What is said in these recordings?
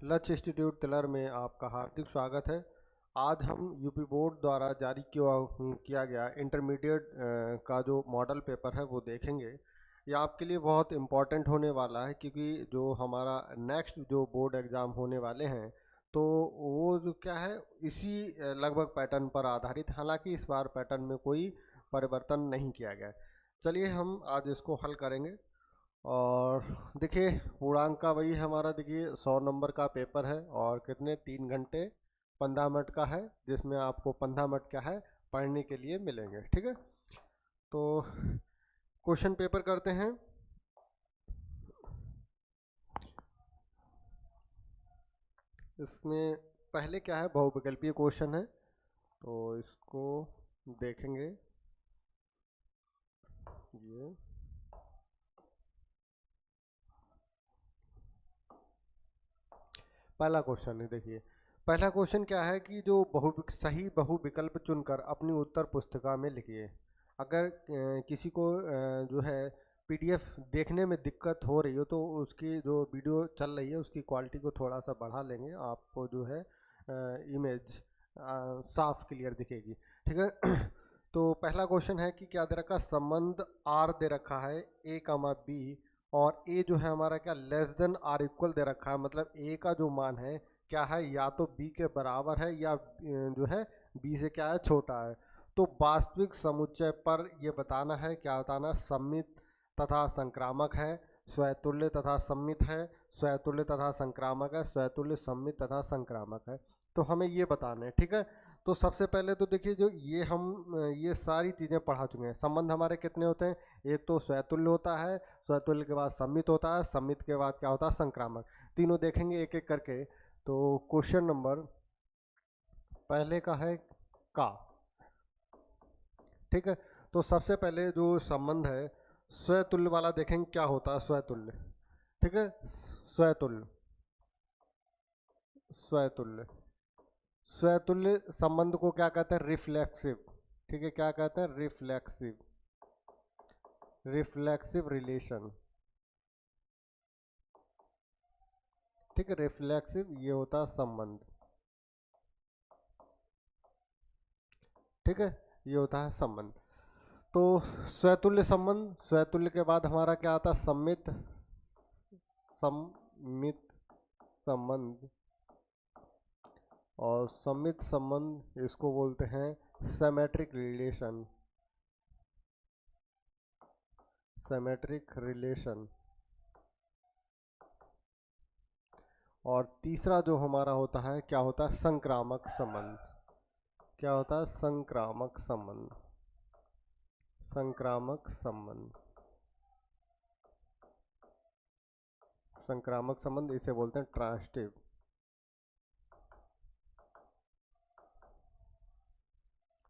लक्ष्य इंस्टीट्यूट तिलर में आपका हार्दिक स्वागत है। आज हम यूपी बोर्ड द्वारा जारी किया गया इंटरमीडिएट का जो मॉडल पेपर है वो देखेंगे। ये आपके लिए बहुत इम्पॉर्टेंट होने वाला है क्योंकि जो हमारा नेक्स्ट जो बोर्ड एग्ज़ाम होने वाले हैं तो वो जो क्या है इसी लगभग पैटर्न पर आधारित, हालांकि इस बार पैटर्न में कोई परिवर्तन नहीं किया गया है। चलिए हम आज इसको हल करेंगे। और देखिए पूर्णांक का वही हमारा देखिए 100 नंबर का पेपर है और कितने 3 घंटे 15 मिनट का है, जिसमें आपको 15 मिनट क्या है पढ़ने के लिए मिलेंगे। ठीक है, तो क्वेश्चन पेपर करते हैं। इसमें पहले क्या है बहुविकल्पीय क्वेश्चन है, तो इसको देखेंगे। ये पहला क्वेश्चन है। देखिए पहला क्वेश्चन क्या है कि जो सही बहुविकल्प चुनकर अपनी उत्तर पुस्तिका में लिखिए। अगर किसी को जो है पीडीएफ देखने में दिक्कत हो रही हो तो उसकी जो वीडियो चल रही है उसकी क्वालिटी को थोड़ा सा बढ़ा लेंगे, आपको जो है इमेज साफ क्लियर दिखेगी। ठीक है तो पहला क्वेश्चन है कि क्या दे रखा, संबंध आर दे रखा है ए कामा बी और ए जो है हमारा क्या लेस देन आर इक्वल दे रखा है, मतलब ए का जो मान है क्या है या तो बी के बराबर है या जो है बी से क्या है छोटा है। तो वास्तविक समुच्चय पर ये बताना है, क्या बताना, सम्मित तथा संक्रामक है, स्वतुल्य तथा सम्मित है, स्वतुल्य तथा संक्रामक है, स्वतुल्य सम्मित तथा संक्रामक है। तो हमें ये बताना है। ठीक है, तो सबसे पहले तो देखिए जो ये हम ये सारी चीज़ें पढ़ा चुके हैं। संबंध हमारे कितने होते हैं, एक तो स्वतुल्य होता है, स्वतुल्य के बाद सम्मित होता है, सम्मित के बाद क्या होता है संक्रामक। तीनों देखेंगे एक एक करके। तो क्वेश्चन नंबर पहले का है का। ठीक है, तो सबसे पहले जो संबंध है स्वतुल्य वाला देखेंगे क्या होता है स्वतुल्य। ठीक है, स्वतुल्य स्वतुल्य स्वतुल्य संबंध को क्या कहते हैं, रिफ्लेक्सिव। ठीक है, क्या कहते हैं, रिफ्लेक्सिव रिफ्लेक्सिव रिलेशन। ठीक है, रिफ्लेक्सिव ये होता है संबंध। ठीक है, ये होता है संबंध। तो स्वतुल्य संबंध, स्वतुल्य के बाद हमारा क्या आता है सम्मित सम्मित संबंध, और सम्मित संबंध इसको बोलते हैं सिमेट्रिक रिलेशन। Symmetric relation. और तीसरा जो हमारा होता है क्या होता है संक्रामक संबंध। क्या होता है संक्रामक संबंध। संक्रामक संबंध, संक्रामक संबंध इसे बोलते हैं ट्रांजिटिव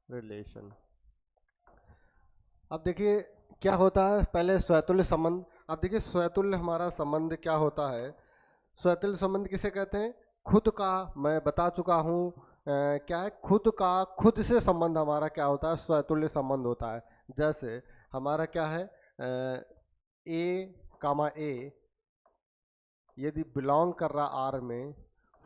रिलेशन। अब देखिए क्या होता है पहले स्वतुल्य संबंध। अब देखिए स्वतुल्य हमारा संबंध क्या होता है, स्वतुल्य संबंध किसे कहते हैं, खुद का, मैं बता चुका हूँ क्या है, खुद का, खुद से संबंध हमारा क्या होता है स्वतुल्य संबंध होता है। जैसे हमारा क्या है ए कामा ए यदि बिलोंग कर रहा आर में,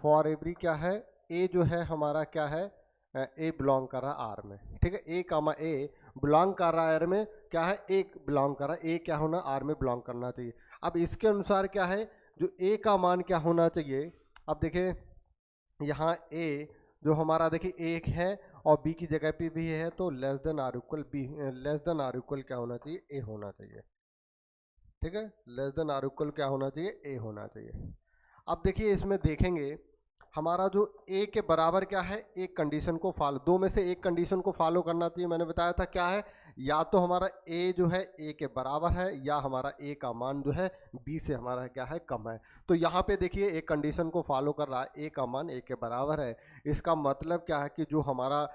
फॉर एवरी क्या है ए जो है हमारा क्या है ए बिलोंग कर रहा आर में। ठीक है, ए कामा ए बिलोंग कर रहा आर में, क्या है एक बिलोंग कर रहा, ए क्या होना आर में बिलोंग करना चाहिए। अब इसके अनुसार क्या है जो ए का मान क्या होना चाहिए। अब देखिए यहाँ ए जो हमारा देखिए एक है और बी की जगह पे भी है, तो less than or equal B, less than or equal क्या होना चाहिए ए होना चाहिए। ठीक है, लेस देन आर इक्वल क्या होना चाहिए ए होना चाहिए। अब देखिए इसमें देखेंगे हमारा जो ए के बराबर क्या है, एक कंडीशन को फॉलो, दो में से एक कंडीशन को फॉलो करना चाहिए। मैंने बताया था क्या है, या तो हमारा ए जो है ए के बराबर है या हमारा ए का मान जो है बी से हमारा क्या है कम है। तो यहाँ पे देखिए एक कंडीशन को फॉलो कर रहा है, ए का मान ए के बराबर है। इसका मतलब क्या है कि जो हमारा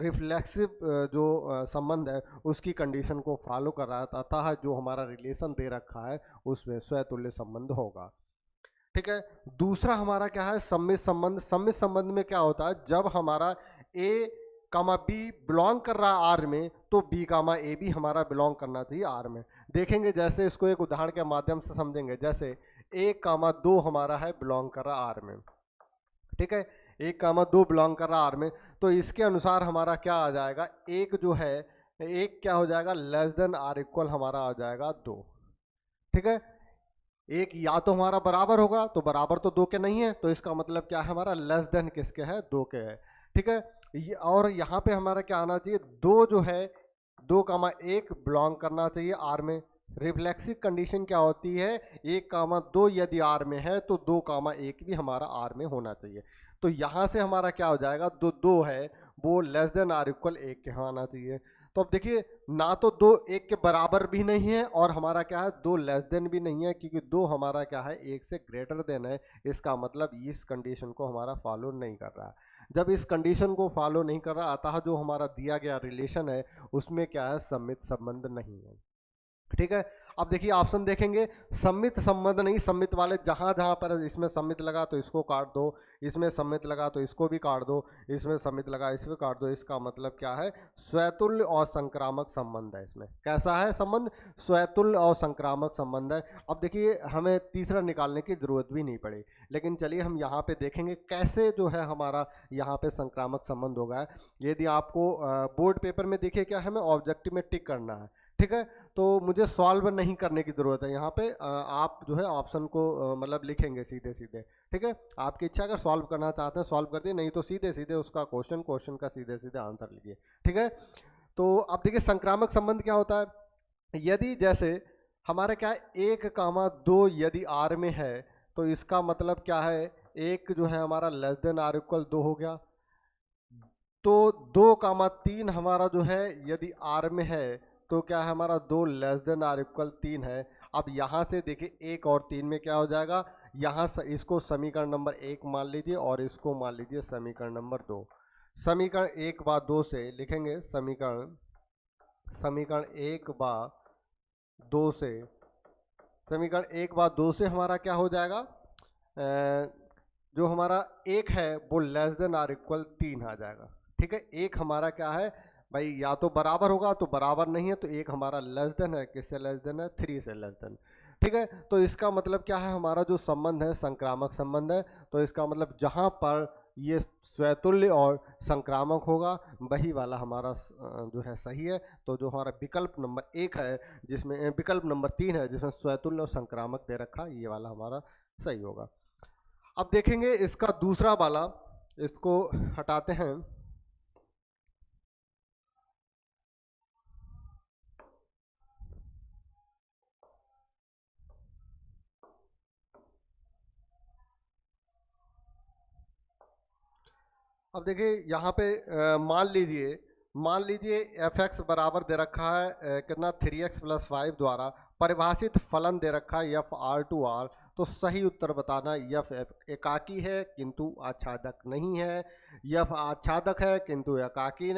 रिफ्लेक्सिव जो संबंध है उसकी कंडीशन को फॉलो कर रहा है, अतः जो हमारा रिलेशन दे रखा है उसमें स्वतुल्य संबंध होगा। ठीक है, दूसरा हमारा क्या है सम्मित संबंध। सम्मित संबंध में क्या होता है, जब हमारा ए कामा बी बिलोंग कर रहा है आर में, तो बी कामा ए भी हमारा बिलोंग करना चाहिए आर में। देखेंगे जैसे इसको एक उदाहरण के माध्यम से समझेंगे। जैसे 1, 2 हमारा है बिलोंग कर रहा आर में, ठीक है, 1, 2 बिलोंग कर रहा आर में। तो इसके अनुसार हमारा क्या आ जाएगा, एक जो है एक क्या हो जाएगा, लेस देन आर इक्वल हमारा आ जाएगा 2, ठीक है। एक या तो हमारा बराबर होगा, तो बराबर तो 2 के नहीं है, तो इसका मतलब क्या है, हमारा लेस देन किसके है, 2 के है, ठीक है। और यहाँ पे हमारा क्या आना चाहिए, 2 जो है 2, 1 बिलोंग करना चाहिए आर में। रिफ्लेक्सिव कंडीशन क्या होती है, 1, 2 यदि आर में है तो 2, 1 भी हमारा आर में होना चाहिए। तो यहाँ से हमारा क्या हो जाएगा, 2 है वो लेस देन आर इक्वल 1 के आना चाहिए। तो अब देखिए, ना तो 2 1 के बराबर भी नहीं है और हमारा क्या है 2 लेस देन भी नहीं है, क्योंकि 2 हमारा क्या है 1 से ग्रेटर देन है। इसका मतलब इस कंडीशन को हमारा फॉलो नहीं कर रहा है। जब इस कंडीशन को फॉलो नहीं कर रहा, अतः जो हमारा दिया गया रिलेशन है उसमें क्या है, सम्मित संबंध नहीं है, ठीक है। अब देखिए ऑप्शन देखेंगे, सम्मित संबंध नहीं, सम्मित वाले जहां जहां पर इसमें सम्मित लगा तो इसको काट दो, इसमें सम्मित लगा तो इसको भी काट दो, इसमें सम्मित लगा इसमें काट दो। इसका मतलब क्या है, स्वतुल्य और संक्रामक संबंध है। इसमें कैसा है संबंध, स्वतुल्य और संक्रामक संबंध है। अब देखिए हमें तीसरा निकालने की जरूरत भी नहीं पड़ी, लेकिन चलिए हम यहाँ पे देखेंगे कैसे जो है हमारा यहाँ पे संक्रामक संबंध होगा। यदि आपको बोर्ड पेपर में देखिए क्या हमें ऑब्जेक्टिव में टिक करना है, ठीक है। तो मुझे सॉल्व नहीं करने की ज़रूरत है, यहाँ पे आप जो है ऑप्शन को मतलब लिखेंगे सीधे सीधे, ठीक है। आपकी इच्छा, अगर सॉल्व करना चाहते हैं सॉल्व कर दिए, नहीं तो सीधे सीधे उसका क्वेश्चन का सीधे सीधे आंसर लीजिए, ठीक है। तो अब देखिए संक्रामक संबंध क्या होता है, यदि जैसे हमारे क्या है 1, 2 यदि आर में है तो इसका मतलब क्या है, एक जो है हमारा लेस देन आर इक्वल 2 हो गया। तो 2, 3 हमारा जो है यदि आर में है तो क्या है हमारा 2 लेस देन आर इक्वल 3 है। अब यहाँ से देखिए 1 और 3 में क्या हो जाएगा, यहाँ इसको समीकरण नंबर 1 मान लीजिए और इसको मान लीजिए समीकरण नंबर 2। समीकरण 1/2 से लिखेंगे, समीकरण 1/2 से, समीकरण 1/2 से हमारा क्या हो जाएगा, जो हमारा 1 है वो लेस देन आर इक्वल 3 आ जाएगा, ठीक है। 1 हमारा क्या है भाई, या तो बराबर होगा तो बराबर नहीं है, तो 1 हमारा लेस देन है, किससे लेस देन है, 3 से लेस देन, ठीक है। तो इसका मतलब क्या है, हमारा जो संबंध है संक्रामक संबंध है। तो इसका मतलब जहां पर ये स्वतुल्य और संक्रामक होगा वही वाला हमारा जो है सही है। तो जो हमारा विकल्प नंबर 1 है, जिसमें विकल्प नंबर 3 है जिसमें स्वतुल्य और संक्रामक दे रखा, ये वाला हमारा सही होगा। अब देखेंगे इसका दूसरा वाला, इसको हटाते हैं। अब देखिए यहाँ पे मान लीजिए एफ एक्स बराबर दे रखा है कितना 3x+5 द्वारा परिभाषित फलन दे रखा है एफ आर टू आर। तो सही उत्तर बताना, यफ एकाकी है किंतु आच्छादक नहीं है, यफ आच्छादक है किंतु एकाकी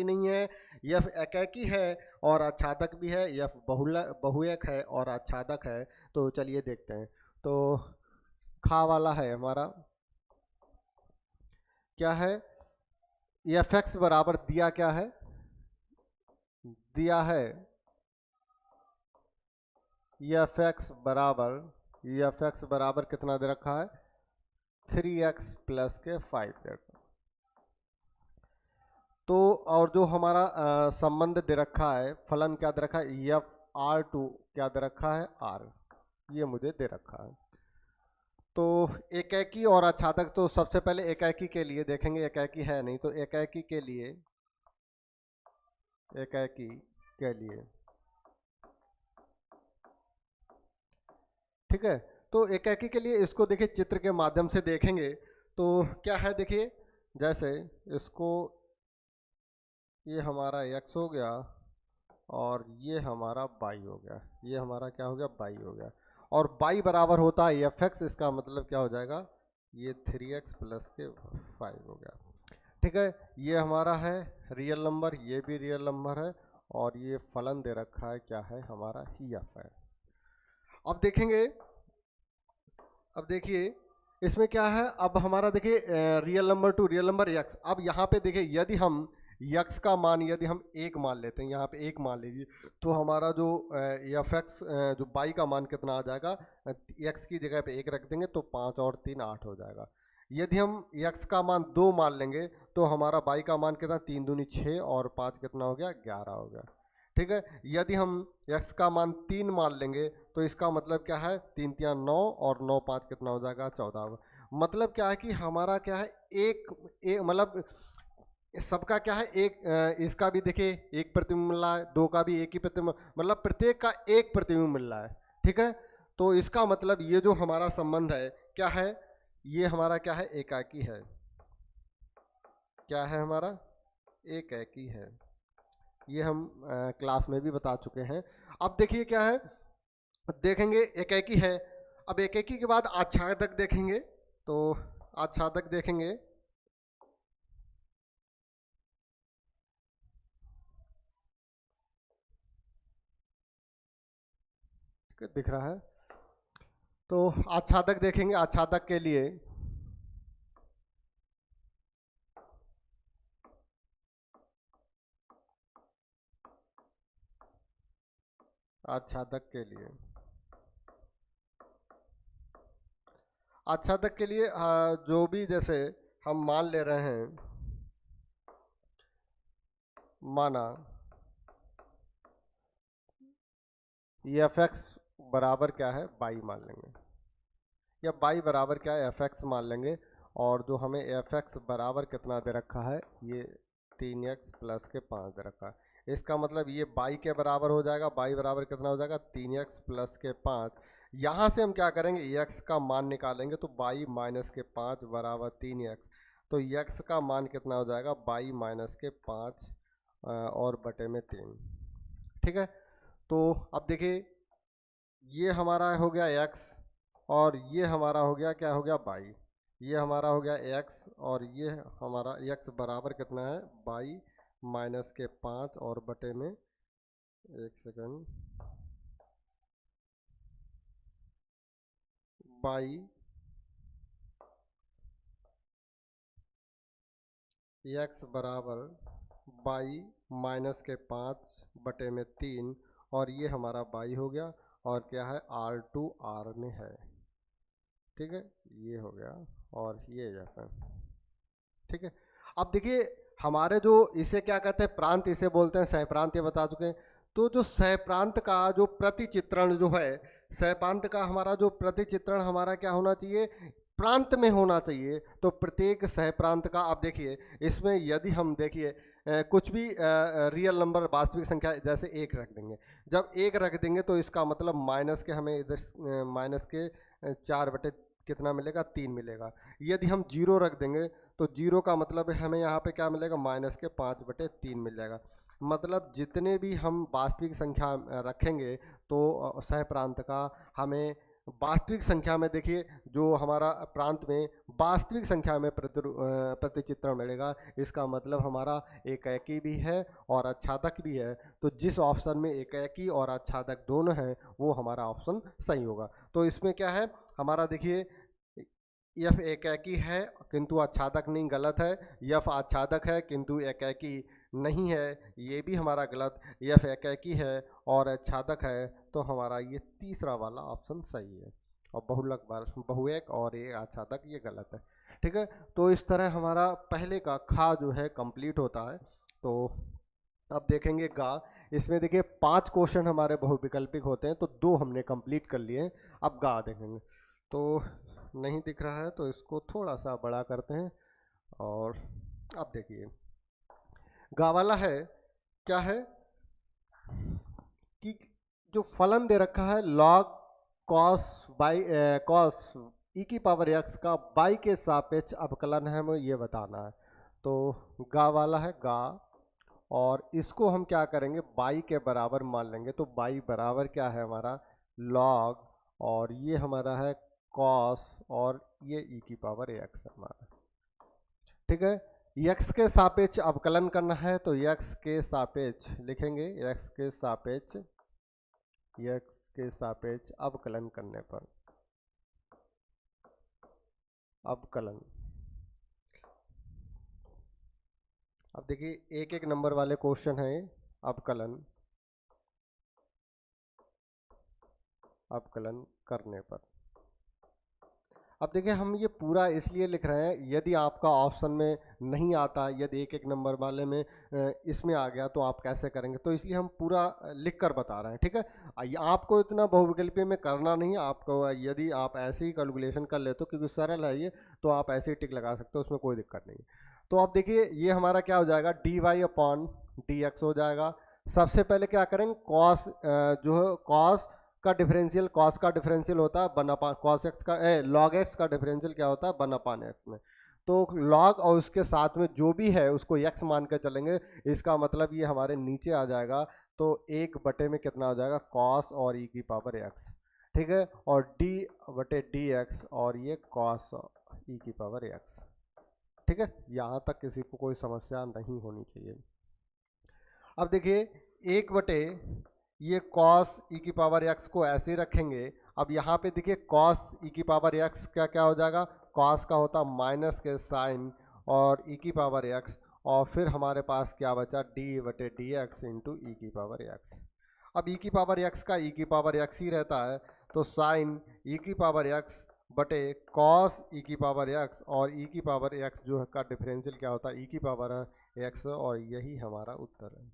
नहीं है, यफ एकाकी है और आच्छादक भी है, यफ बहुएक है और आच्छादक है। तो चलिए देखते हैं। तो खा वाला है हमारा क्या है, एफ एक्स बराबर दिया क्या है, दिया है एफ एक्स बराबर कितना दे रखा है, 3x+5 दे रखा। तो और जो हमारा संबंध दे रखा है, फलन क्या दे रखा है, एफ आर टू क्या दे रखा है, आर, ये मुझे दे रखा है। तो एकाकी और आच्छादक, तो सबसे पहले एकाकी के लिए देखेंगे, एकाकी है नहीं, तो एकाकी के लिए ठीक है। तो एकाकी के लिए इसको देखिए चित्र के माध्यम से देखेंगे तो क्या है, देखिए जैसे इसको, ये हमारा x हो गया और ये हमारा y हो गया, ये हमारा क्या हो गया, y हो गया, और y बराबर होता है एफ एक्स। इसका मतलब क्या हो जाएगा, ये 3x+5 हो गया, ठीक है। ये हमारा है रियल नंबर, ये भी रियल नंबर है, और ये फलन दे रखा है क्या है हमारा, ही एफ है। अब देखेंगे, अब देखिए इसमें क्या है, अब हमारा देखिए real number two real number x. अब यहाँ पे देखिए यदि हम यक्स का मान यदि हम एक मान लेते हैं, यहाँ पे एक मान लीजिए, तो हमारा जो एफ एक्स जो बाई का मान कितना आ जाएगा, यक्स की जगह पे एक रख देंगे तो 5 और 3 8 हो जाएगा। यदि हम यक्स का मान 2 मान लेंगे तो हमारा बाई का मान कितना, 3 दूनी 6 और 5 कितना हो गया, 11 हो गया। ठीक है, यदि हम x का मान 3 मान लेंगे तो इसका मतलब क्या है, 3 3 9 और 9 5 कितना हो जाएगा, 14 होगा। मतलब क्या है कि हमारा क्या है, एक मतलब सबका क्या है, इसका भी देखिए एक प्रतिबिंब मिल रहा है, दो का भी एक ही प्रतिबिंब, मतलब प्रत्येक का एक प्रतिबिंब मिल रहा है। ठीक है, तो इसका मतलब ये जो हमारा संबंध है क्या है, ये हमारा क्या है, एकाकी है। क्या है हमारा, एकाकी है। ये हम क्लास में भी बता चुके हैं। अब देखिए क्या है, देखेंगे एकाकी है। अब एकाकी के बाद आच्छादक देखेंगे, तो आच्छादक देखेंगे, दिख रहा है, तो आच्छादक देखेंगे। आच्छादक के लिए आच्छादक के लिए आच्छादक के लिए जो भी जैसे हम मान ले रहे हैं, माना ये एफ एक्स बराबर क्या है, बाई मान लेंगे, या बाई बराबर क्या है, एफ एक्स मान लेंगे। और जो हमें एफ एक्स बराबर कितना दे रखा है, ये 3x प्लस के 5 दे रखा है। इसका मतलब ये बाई के बराबर हो जाएगा, बाई बराबर कितना हो जाएगा, 3x प्लस के 5। यहाँ से हम क्या करेंगे, x का मान निकालेंगे, तो बाई माइनस के 5 बराबर 3x। तो x का मान कितना हो जाएगा, बाई माइनस के 5 और बटे में 3। ठीक है, तो अब देखिए ये हमारा हो गया x, और ये हमारा हो गया क्या हो गया, बाई। ये हमारा हो गया x, और ये हमारा x बराबर कितना है, बाई माइनस के 5 और बटे में, एक सेकंड, बाई x बराबर बाई माइनस के 5 बटे में 3, और ये हमारा बाई हो गया, और क्या है, R2 R में है। ठीक है, ये हो गया, और ये है। ठीक है, अब देखिए हमारे जो इसे क्या कहते हैं, प्रांत इसे बोलते हैं, सहप्रांत, ये बता चुके हैं। तो जो सहप्रांत का जो प्रतिचित्रण जो है, सहप्रांत का हमारा जो प्रतिचित्रण हमारा क्या होना चाहिए, प्रांत में होना चाहिए। तो प्रत्येक सहप्रांत का आप देखिए, इसमें यदि हम देखिए कुछ भी रियल नंबर वास्तविक संख्या जैसे एक रख देंगे, जब एक रख देंगे तो इसका मतलब माइनस के हमें इधर माइनस के 4 बटे कितना मिलेगा, 3 मिलेगा। यदि हम जीरो रख देंगे तो जीरो का मतलब है हमें यहाँ पे क्या मिलेगा, माइनस के 5 बटे 3 मिल जाएगा। मतलब जितने भी हम वास्तविक संख्या रखेंगे तो सहप्रांत का हमें वास्तविक संख्या में, देखिए जो हमारा प्रांत में वास्तविक संख्या में प्रतिचित्रण मिलेगा, इसका मतलब हमारा एकाकी भी है और आच्छादक भी है। तो जिस ऑप्शन में एकाकी और आच्छादक दोनों हैं वो हमारा ऑप्शन सही होगा। तो इसमें क्या है हमारा, देखिए यफ एकाकी है किंतु आच्छादक नहीं, गलत है। यफ आच्छादक है किंतु एकाकी नहीं है, ये भी हमारा गलत। यफ एकाकी है और आच्छादक है, तो हमारा ये तीसरा वाला ऑप्शन सही है। और बहुलक बहुएक और ये आच्छादक ये गलत है। ठीक है, तो इस तरह हमारा पहले का खा जो है कंप्लीट होता है। तो अब देखेंगे गा। इसमें देखिए 5 क्वेश्चन हमारे बहुविकल्पिक होते हैं, तो 2 हमने कंप्लीट कर लिए। अब गा देखेंगे, तो नहीं दिख रहा है तो इसको थोड़ा सा बड़ा करते हैं। और अब देखिए गा वाला है क्या है कि जो फलन दे रखा है लॉग कॉस बाई कॉस ई की पावर एक्स का बाई के सापेक्ष अवकलन है, हमें ये बताना है। तो गा वाला है गा, और इसको हम क्या करेंगे, बाई के बराबर मान लेंगे। तो बाई बराबर क्या है हमारा, लॉग, और ये हमारा है कॉस, और ये ई की पावर एक्स है हमारा। ठीक है, एक्स के सापेक्ष अवकलन करना है, तो एक्स के सापेक्ष लिखेंगे, एक्स के सापेक्ष, एक्स के सापेक्ष अवकलन करने पर, अवकलन अब देखिए एक एक नंबर वाले क्वेश्चन है अवकलन करने पर। अब देखिए हम ये पूरा इसलिए लिख रहे हैं, यदि आपका ऑप्शन में नहीं आता, यदि एक एक नंबर वाले में इसमें आ गया तो आप कैसे करेंगे, तो इसलिए हम पूरा लिख कर बता रहे हैं। ठीक है, आपको इतना बहुविकल्पीय में करना नहीं है। आपको यदि आप ऐसे ही कैलकुलेशन कर लेते हो, क्योंकि सरल है ये, तो आप ऐसे ही टिक लगा सकते हो, उसमें कोई दिक्कत नहीं। तो आप देखिए ये हमारा क्या हो जाएगा, D Y upon D X हो जाएगा। सबसे पहले क्या करेंगे, कॉस जो है कॉस का डिफरेंशियल, कॉस का डिफरेंशियल होता है वन अपान कॉस एक्स का, लॉग एक्स का डिफरेंशियल क्या होता है, वन अपान एक्स में। तो लॉग और उसके साथ में जो भी है उसको एक्स मान कर चलेंगे, इसका मतलब ये हमारे नीचे आ जाएगा। तो एक बटे में कितना हो जाएगा, कॉस और ई की पावर एक्स। ठीक है, और डी बटे डी एक्स और ये कॉस ई की पावर एक्स। ठीक है, यहाँ तक किसी को कोई समस्या नहीं होनी चाहिए। अब देखिए एक बटे ये कॉस ई की पावर एक्स को ऐसे ही रखेंगे। अब यहाँ पे देखिए कॉस ई की पावर एक्स क्या क्या हो जाएगा, कॉस का होता माइनस के साइन और ई की पावर एक्स, और फिर हमारे पास क्या बचा, डी बटे डी एक्स इंटू ई की पावर एक्स। अब ई की पावर एक्स का ई की पावर एक्स ही रहता है, तो साइन ई की पावर एक्स बटे कॉस ई की पावर एक्स, और ई की पावर एक्स जो है का डिफरेंशियल क्या होता है, ई की पावर एक्स, और यही हमारा उत्तर है।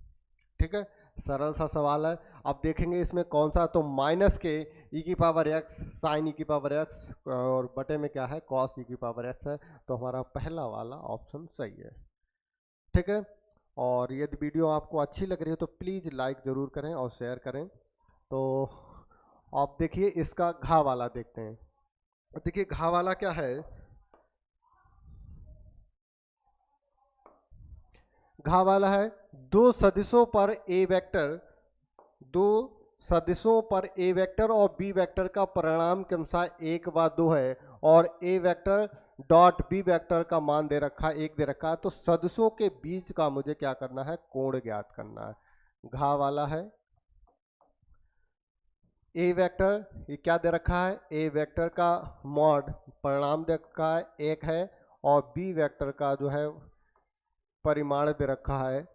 ठीक है, सरल सा सवाल है। अब देखेंगे इसमें कौन सा, तो माइनस के ई की पावर एक्स साइन ई की पावर एक्स और बटे में क्या है, कॉस ई की पावर एक्स है। तो हमारा पहला वाला ऑप्शन सही है। ठीक है, और यदि वीडियो आपको अच्छी लग रही है तो प्लीज़ लाइक ज़रूर करें और शेयर करें। तो आप देखिए इसका घा वाला देखते हैं। देखिए घा वाला क्या है, घा वाला है दो सदिशों पर ए वेक्टर, दो सदिशों पर ए वेक्टर और बी वेक्टर का परिणाम के अनुसार 1/2 है, और A vector dot B vector का मान दे रखा है 1 दे रखा है। तो सदिशों के बीच का मुझे क्या करना है, कोण ज्ञात करना है। घा वाला है ए वेक्टर, ये क्या दे रखा है, ए वेक्टर का मॉड परिणाम दे रखा है 1 है, और बी वेक्टर का जो है परिमाण दे रखा है,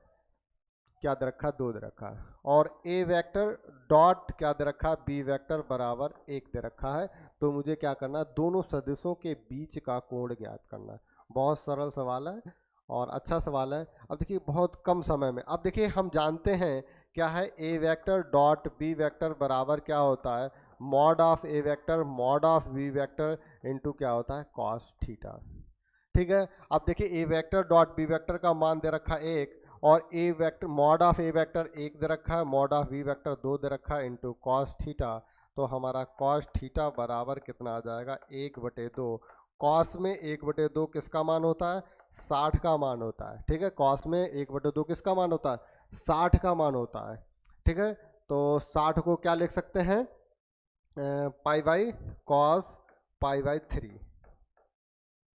क्या दे रखा है, 2 दे रखा है, और ए वेक्टर डॉट क्या दे रखा है, बी वेक्टर बराबर 1 दे रखा है। तो मुझे क्या करना है, दोनों सदिशों के बीच का कोण ज्ञात करना है। बहुत सरल सवाल है और अच्छा सवाल है। अब देखिए बहुत कम समय में, अब देखिए हम जानते हैं क्या है, A vector dot B vector बराबर क्या होता है, mod of A vector mod of B vector into क्या होता है, कॉस थीटा। ठीक है, अब देखिए A vector dot B vector का मान दे रखा है 1, और A vector mod of A vector 1 दे रखा है, मॉड ऑफ बी वेक्टर 2 दे रखा है, इंटू कॉस थीटा। तो हमारा कॉस थीटा बराबर कितना आ जाएगा, 1/2। कॉस में 1/2 किसका मान होता है, 60 का मान होता है। ठीक है, कॉस में 1/2 किसका मान होता है, 60 का मान होता है। ठीक है, तो 60 को क्या लिख सकते हैं, pi by cos pi by 3।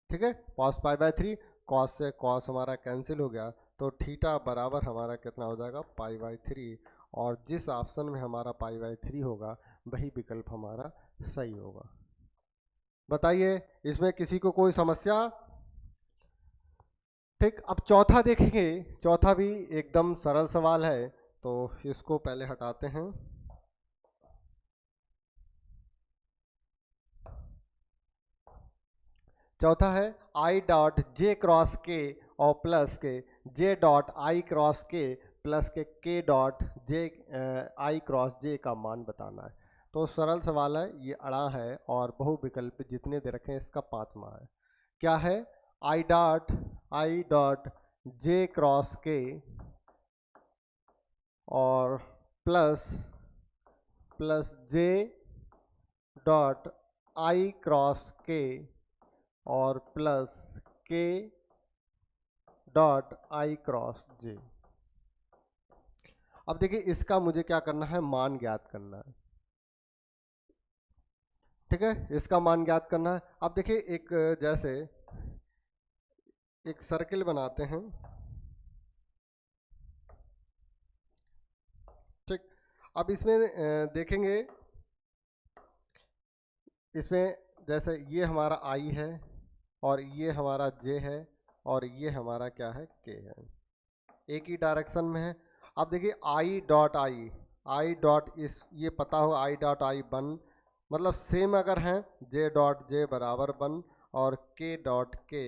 ठीक है, कॉस पाई बाई 3, कॉस से कॉस हमारा कैंसिल हो गया, तो थीटा बराबर हमारा कितना हो जाएगा, पाई बाई 3। और जिस ऑप्शन में हमारा पाई बाई 3 होगा वही विकल्प हमारा सही होगा। बताइए इसमें किसी को कोई समस्या। ठीक, अब चौथा देखेंगे। चौथा भी एकदम सरल सवाल है, तो इसको पहले हटाते हैं। चौथा है आई डॉट जे क्रॉस के और प्लस के जे डॉट आई क्रॉस के प्लस के डॉट जे आई क्रॉस जे का मान बताना है। तो सरल सवाल है, ये अड़ा है और बहुविकल्प जितने दे रखे हैं इसका 5वां है। क्या है, आई डॉट जे क्रॉस के और plus J dot I cross के और प्लस के डॉट आई क्रॉस जे। अब देखिए इसका मुझे क्या करना है, मान ज्ञात करना है। ठीक है, इसका मान ज्ञात करना है। अब देखिए एक जैसे एक सर्किल बनाते हैं। ठीक, अब इसमें देखेंगे, इसमें जैसे ये हमारा आई है और ये हमारा जे है और ये हमारा क्या है, के है। एक ही डायरेक्शन में है। अब देखिए आई डॉट आई डॉट इस ये पता हो आई डॉट आई वन, मतलब सेम अगर हैं जे डॉट जे बराबर वन और के डॉट के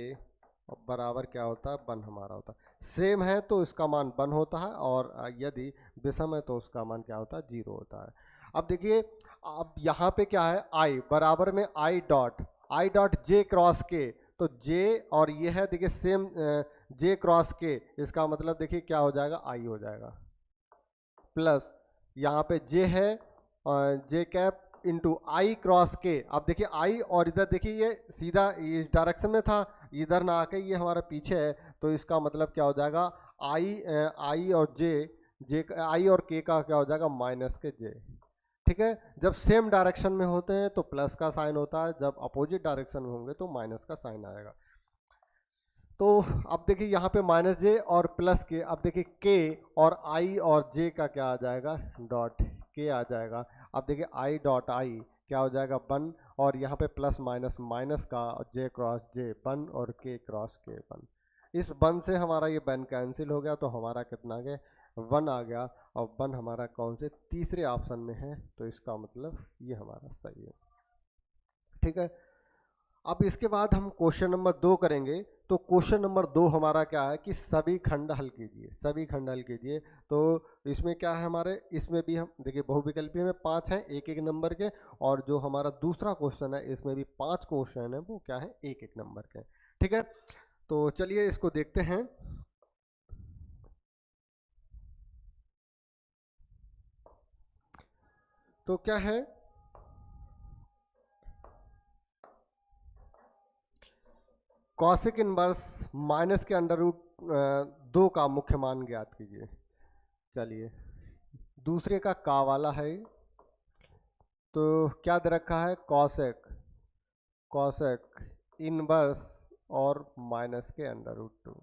बराबर क्या होता है वन हमारा होता है। सेम है तो इसका मान वन होता है और यदि विषम है तो उसका मान क्या होता है जीरो होता है। अब देखिए अब यहाँ पे क्या है आई बराबर में आई डॉट जे क्रॉस के, तो जे और ये है देखिए सेम जे क्रॉस के, इसका मतलब देखिए क्या हो जाएगा आई हो जाएगा, प्लस यहाँ पे जे है जे कैप इंटू आई क्रॉस के। अब देखिए आई और इधर देखिए ये सीधा इस डायरेक्शन में था, इधर ना आके ये हमारा पीछे है, तो इसका मतलब क्या हो जाएगा आई और जे आई और के का क्या हो जाएगा माइनस के जे। ठीक है, जब सेम डायरेक्शन में होते हैं तो प्लस का साइन होता है, जब अपोजिट डायरेक्शन में होंगे तो माइनस का साइन आएगा। तो अब देखिए यहाँ पे माइनस जे और प्लस के, अब देखिए के और आई और जे का क्या आ जाएगा डॉट के आ जाएगा। अब देखिए आई डॉट आई क्या हो जाएगा वन, और यहाँ पे प्लस माइनस माइनस का जे क्रॉस जे वन और के क्रॉस के वन। इस वन से हमारा ये वन कैंसिल हो गया, तो हमारा कितना आ गया वन आ गया, और वन हमारा कौन से तीसरे ऑप्शन में है, तो इसका मतलब ये हमारा सही है। ठीक है, अब इसके बाद हम क्वेश्चन नंबर 2 करेंगे। तो क्वेश्चन नंबर 2 हमारा क्या है कि सभी खंड हल कीजिए, सभी खंड हल कीजिए। तो इसमें क्या है हमारे, इसमें भी हम देखिए बहुविकल्पी में 5 हैं एक एक नंबर के, और जो हमारा दूसरा क्वेश्चन है इसमें भी 5 क्वेश्चन है, वो क्या है एक एक नंबर के। ठीक है, तो चलिए इसको देखते हैं। तो क्या है कॉसिक इनवर्स माइनस के अंडर रूट 2 का मुख्य मान ज्ञात कीजिए। चलिए दूसरे का का वाला है, तो क्या दे रखा है कॉसेक कॉसेक इनवर्स और माइनस के अंडर रूट 2।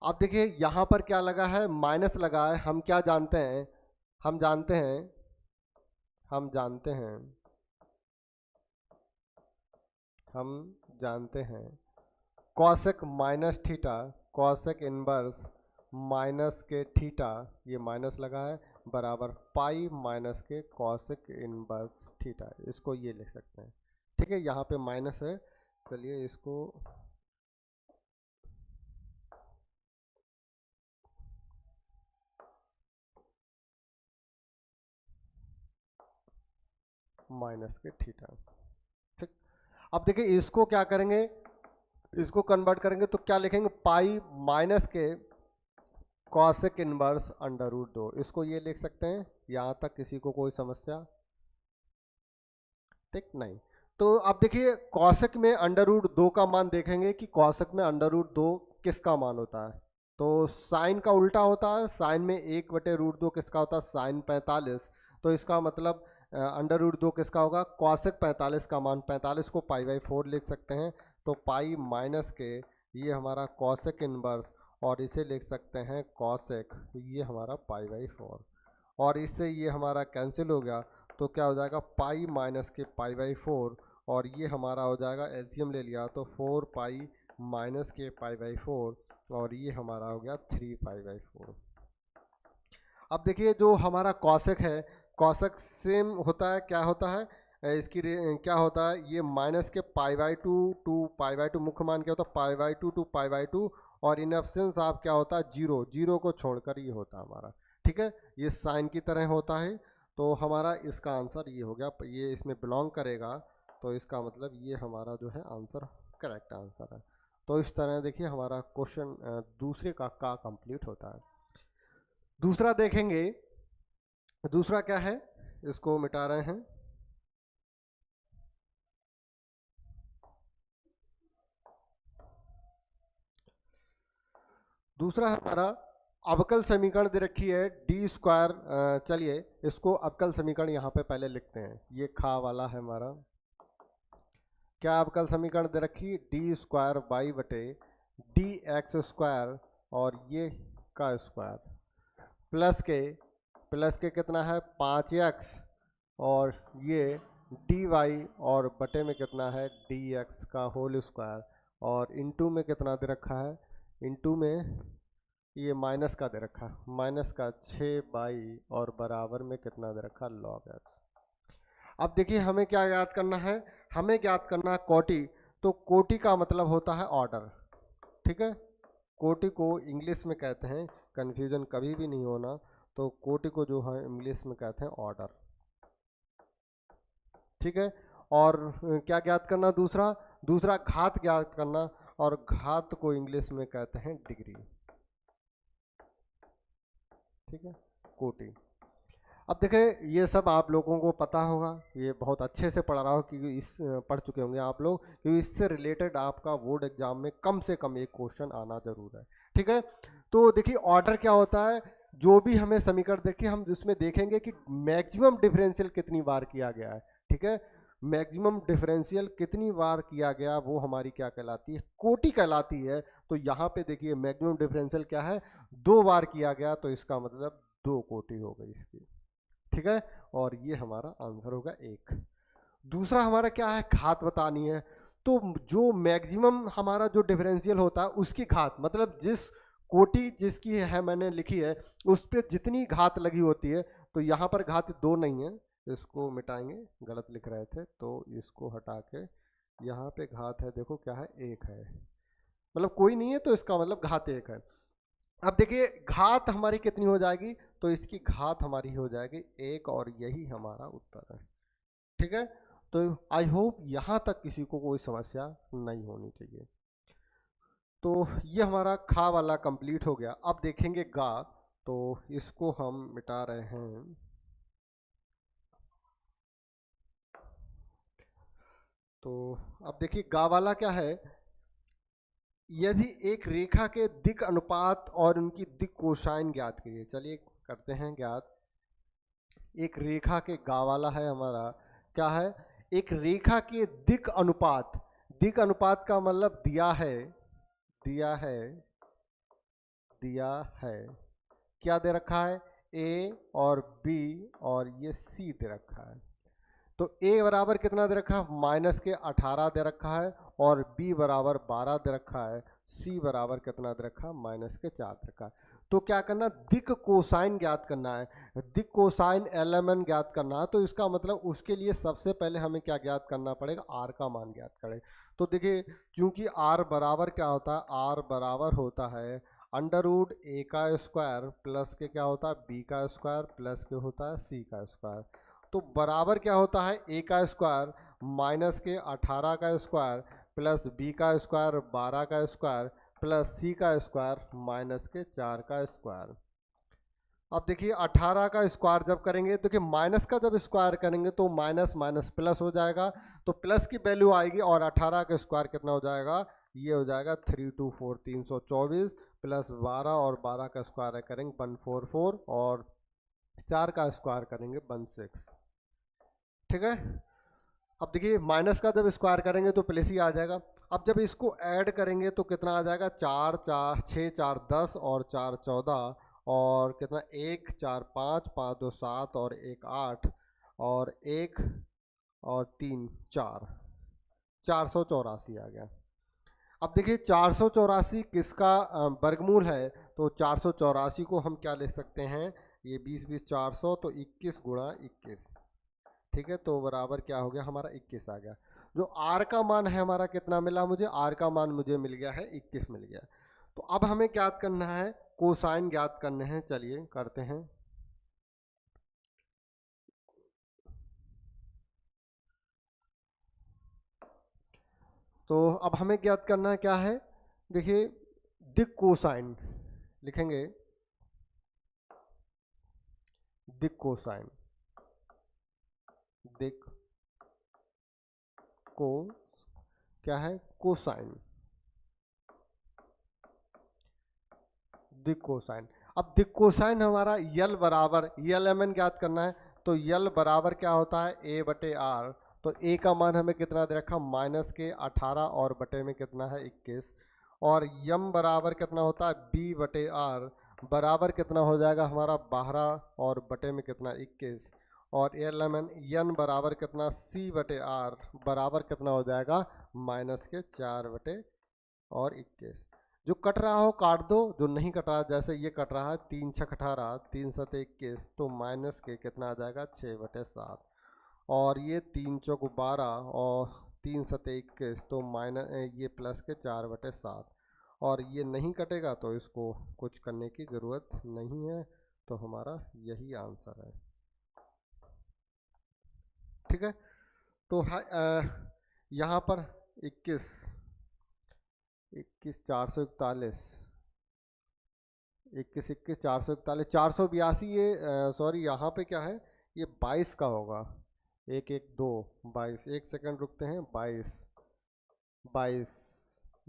अब देखिए यहाँ पर क्या लगा है माइनस लगा है, हम क्या जानते हैं हम जानते हैं हम जानते हैं हम जानते हैं cosec minus theta, cosec inverse minus के थीटा, ये माइनस लगा है बराबर पाई माइनस के कॉसेक इनवर्स थीटा, इसको ये लिख सकते हैं। ठीक है, यहाँ पे माइनस है, चलिए इसको माइनस के थीटा। ठीक, अब देखिए इसको क्या करेंगे, इसको कन्वर्ट करेंगे तो क्या लिखेंगे पाई माइनस के कॉसेक इनवर्स अंडर रूट 2, इसको ये लिख सकते हैं। यहाँ तक किसी को कोई समस्या? ठीक नहीं। तो अब देखिए कॉसेक में अंडर रूट 2 का मान देखेंगे कि कॉसेक में अंडर रूट 2 किसका मान होता है, तो साइन का उल्टा होता है, साइन में 1/√2 किसका होता है साइन 45, तो इसका मतलब अंडर रूट 2 किसका होगा कॉसेक 45 का मान, 45 को पाई/4 लिख सकते हैं, तो पाई माइनस के ये हमारा कॉसेक इनवर्स, और इसे लिख सकते हैं कॉसेक, ये हमारा पाई/4, और इससे ये हमारा कैंसिल हो गया, तो क्या हो जाएगा पाई माइनस के पाई/4, और ये हमारा हो जाएगा एलसीएम ले लिया तो 4 पाई माइनस के पाई/4, और ये हमारा हो गया 3 पाई/4। अब देखिए जो हमारा कॉसेक है, कॉसेक सेम होता है, क्या होता है इसकी क्या होता है ये माइनस के पाई/2 टू पाई/2, मुख्य मान क्या होता है पाई/2 टू पाई/2, और इन एब्सेंस आप क्या होता है जीरो, जीरो को छोड़कर ये होता है हमारा। ठीक है, ये साइन की तरह होता है, तो हमारा इसका आंसर ये हो गया, ये इसमें बिलोंग करेगा, तो इसका मतलब ये हमारा जो है आंसर करेक्ट आंसर है। तो इस तरह देखिए हमारा क्वेश्चन दूसरे का कंप्लीट होता है। दूसरा देखेंगे, दूसरा क्या है, इसको मिटा रहे हैं। दूसरा हमारा अवकल समीकरण दे रखी है डी स्क्वायर, चलिए इसको अवकल समीकरण यहाँ पे पहले लिखते हैं, ये खा वाला है हमारा। क्या अवकल समीकरण दे रखी डी स्क्वायर वाई बटे डी एक्स स्क्वायर, और ये का स्क्वायर प्लस के कितना है 5x, और ये डी वाई, और बटे में कितना है डी एक्स का होल स्क्वायर, और इनटू में कितना दे रखा है, इनटू में ये माइनस का दे रखा, माइनस का 6 और बराबर में कितना दे रखा, log x। अब देखिए हमें क्या याद करना है, हमें याद करना है कोटि। तो कोटि का मतलब होता है ऑर्डर, ठीक है। कोटि को इंग्लिश में कहते हैं, कंफ्यूजन कभी भी नहीं होना, तो कोटि को जो है इंग्लिश में कहते हैं ऑर्डर, ठीक है। और क्या ज्ञात करना, दूसरा दूसरा घात ज्ञात करना, और घात को इंग्लिश में कहते हैं डिग्री, ठीक है, कोटि। अब देखें ये सब आप लोगों को पता होगा, ये बहुत अच्छे से पढ़ रहा हो क्योंकि पढ़ चुके होंगे आप लोग, क्योंकि इससे रिलेटेड आपका बोर्ड एग्जाम में कम से कम एक क्वेश्चन आना जरूर है, ठीक है। तो देखिए ऑर्डर क्या होता है, जो भी हमें समीकरण देखिए हम उसमें देखेंगे कि मैक्सिमम डिफरेंशियल कितनी बार किया गया है, ठीक है। मैक्सिमम डिफरेंशियल कितनी बार किया गया वो हमारी क्या कहलाती है, कोटि कहलाती है। तो यहाँ पे देखिए मैक्सिमम डिफरेंशियल क्या है, 2 बार किया गया, तो इसका मतलब 2 कोटि हो गई इसकी, ठीक है। और ये हमारा आंसर होगा 1। दूसरा हमारा क्या है, घात बतानी है। तो जो मैक्सिमम हमारा जो डिफरेंशियल होता है उसकी घात, मतलब जिस कोटि जिसकी है मैंने लिखी है उस पर जितनी घात लगी होती है, तो यहाँ पर घात 2 नहीं है, इसको मिटाएंगे, गलत लिख रहे थे तो इसको हटा के यहाँ पे घात है, देखो क्या है, 1 है, मतलब कोई नहीं है तो इसका मतलब घात 1 है। अब देखिए घात हमारी कितनी हो जाएगी, तो इसकी घात हमारी हो जाएगी 1, और यही हमारा उत्तर है, ठीक है। तो आई होप यहाँ तक किसी को कोई समस्या नहीं होनी चाहिए। तो ये हमारा खा वाला कंप्लीट हो गया। अब देखेंगे गा, तो इसको हम मिटा रहे हैं। तो अब देखिए गा वाला क्या है, यदि एक रेखा के दिक् अनुपात और उनकी दिक् कोसाइन ज्ञात कीजिए। चलिए करते हैं ज्ञात। एक रेखा के गा वाला है हमारा, क्या है, एक रेखा के दिक् अनुपात, दिक् अनुपात का मतलब दिया है, दिया है, दिया है, क्या दे रखा है, ए और बी और ये सी दे रखा है। तो ए बराबर कितना दे रखा है, माइनस के 18 दे रखा है, और बी बराबर 12 दे रखा है, सी बराबर कितना दे रखा है, माइनस के 4 दे रखा है। तो क्या करना, दिक् कोसाइन ज्ञात करना है, दिक् कोसाइन LMN ज्ञात करना है। तो इसका मतलब उसके लिए सबसे पहले हमें क्या ज्ञात करना पड़ेगा, आर का मान ज्ञात करें। तो देखिए क्योंकि आर बराबर क्या होता है, आर बराबर होता है अंडर रूट ए का स्क्वायर प्लस के क्या होता है, बी का स्क्वायर प्लस के होता है सी का स्क्वायर। तो बराबर क्या होता है, ए का स्क्वायर माइनस के 18 का स्क्वायर प्लस बी का स्क्वायर 12 का स्क्वायर प्लस सी का स्क्वायर माइनस के 4 का स्क्वायर। अब देखिए 18 का स्क्वायर जब करेंगे, तो कि माइनस का जब स्क्वायर करेंगे तो माइनस माइनस प्लस हो जाएगा, तो प्लस की वैल्यू आएगी, और 18 का स्क्वायर कितना हो जाएगा, ये हो जाएगा 324 324 प्लस 12 और 12 का स्क्वायर करेंगे 144 और 4 का स्क्वायर करेंगे 16, ठीक है। अब देखिए माइनस का जब स्क्वायर करेंगे तो प्लस ही आ जाएगा। अब जब इसको ऐड करेंगे तो कितना आ जाएगा, 4 4 6 4 10 और 4 14 और कितना 1 4 5 5 2 7 और 1 8 और 1 और 3 4, 484 आ गया। अब देखिए 484 किसका वर्गमूल है, तो 484 को हम क्या लिख सकते हैं, ये 20 20 400, तो 21 गुणा 21, ठीक है। तो बराबर क्या हो गया हमारा 21 आ गया। जो आर का मान है हमारा कितना मिला मुझे, आर का मान मुझे मिल गया है 21 मिल गया। तो अब हमें ज्ञात करना है, कोसाइन ज्ञात करने हैं, चलिए करते हैं। तो अब हमें ज्ञात करना है क्या है, देखिए दिक् कोसाइन लिखेंगे, दिक् कोसाइन, दिक् को क्या है, कोसाइन, दिक् कोसाइन। अब दिक् कोसाइन हमारा यल बराबर, यल एम एन ज्ञात करना है, तो यल बराबर क्या होता है, ए बटे आर। तो ए का मान हमें कितना दे रखा, माइनस के 18 और बटे में कितना है 21, और यम बराबर कितना होता है, बी बटे आर बराबर कितना हो जाएगा हमारा 12 और बटे में कितना 21, और एल एम एन यन बराबर कितना, सी बटे आर बराबर कितना हो जाएगा, माइनस के 4 बटे और 21। जो कट रहा हो काट दो, जो नहीं कट रहा, जैसे ये कट रहा है 3 छक 18, 3 सत 21, तो माइनस के कितना आ जाएगा 6/7, और ये 3 चौक 12 और 3 सत 21, तो माइनस ये प्लस के 4/7, और ये नहीं कटेगा तो इसको कुछ करने की ज़रूरत नहीं है, तो हमारा यही आंसर है। ठीक है, तो यहाँ पर 21 21 441, 21 441 482, ये सॉरी यहाँ पे क्या है, ये 22 का होगा, 1 1 2 22, 1 सेकंड रुकते हैं, 22 22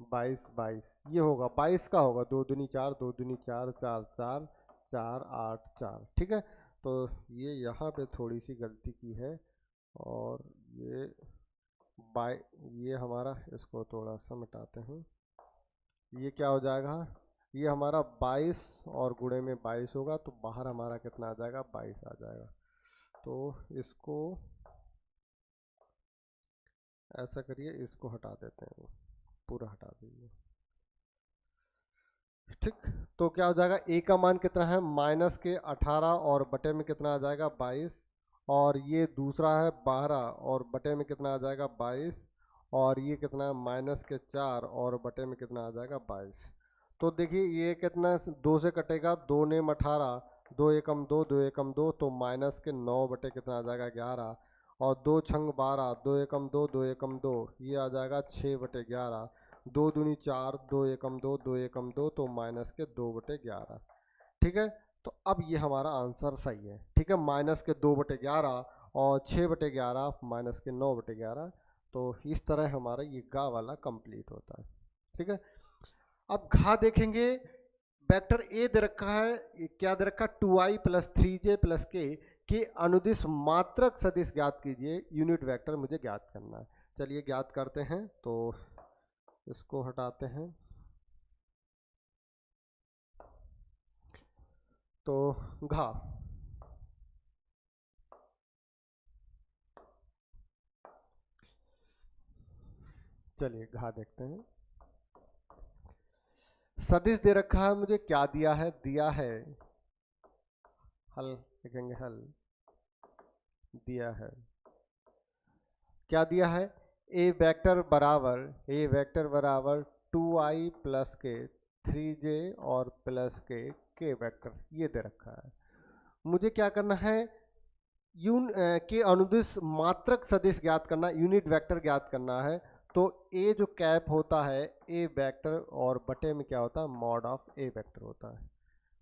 22 22, ये होगा 22 का होगा, 2 दूनी 4, 2 दूनी 4, 4 4 4 8 4। ठीक है, तो ये यहाँ पे थोड़ी सी गलती की है, और ये ये हमारा, इसको थोड़ा सा मिटाते हैं, ये क्या हो जाएगा, ये हमारा 22 और गुणे में 22 होगा, तो बाहर हमारा कितना आ जाएगा 22 आ जाएगा। तो इसको ऐसा करिए, इसको हटा देते हैं, पूरा हटा दीजिए। ठीक, तो क्या हो जाएगा, ए का मान कितना है माइनस के 18, और बटे में कितना आ जाएगा 22, और ये दूसरा है 12 और बटे में कितना आ जाएगा 22, और ये कितना है माइनस के 4 और बटे में कितना आ जाएगा 22। तो देखिए ये कितना 2 से कटेगा, 2 नेम 18, 2 एकम 2, 2 एकम 2, तो माइनस के 9 बटे कितना आ जाएगा 11, और 2 छंग 12, 2 एकम 2, 2 एकम 2, ये आ जाएगा 6/11, 2 दूनी 4, 2 एकम 2, 2 एकम 2, तो माइनस के 2/11। ठीक है, तो अब ये हमारा आंसर सही है। ठीक है, माइनस के 2/11 और 6/11 माइनस के 9/11, तो इस तरह हमारा ये गा वाला कंप्लीट होता है। ठीक है, अब घा देखेंगे, वेक्टर ए दे रखा है, क्या दे रखा है 2i + 3j + के अनुदिश मात्रक सदिश ज्ञात कीजिए, यूनिट वेक्टर मुझे ज्ञात करना है। चलिए ज्ञात करते हैं, तो इसको हटाते हैं, तो घा चलिए घा देखते हैं। सदिश दे रखा है मुझे, क्या दिया है, दिया है हल, लिखेंगे हल, दिया है, क्या दिया है, ए वेक्टर बराबर 2i + के 3j और प्लस के वेक्टर, ये दे रखा है। मुझे क्या करना है, के अनुदिश मात्रक सदिश ज्ञात करना, यूनिट वेक्टर ज्ञात करना है। तो ए जो कैप होता है ए वेक्टर, और बटे में क्या होता है मॉड ऑफ ए वेक्टर होता है।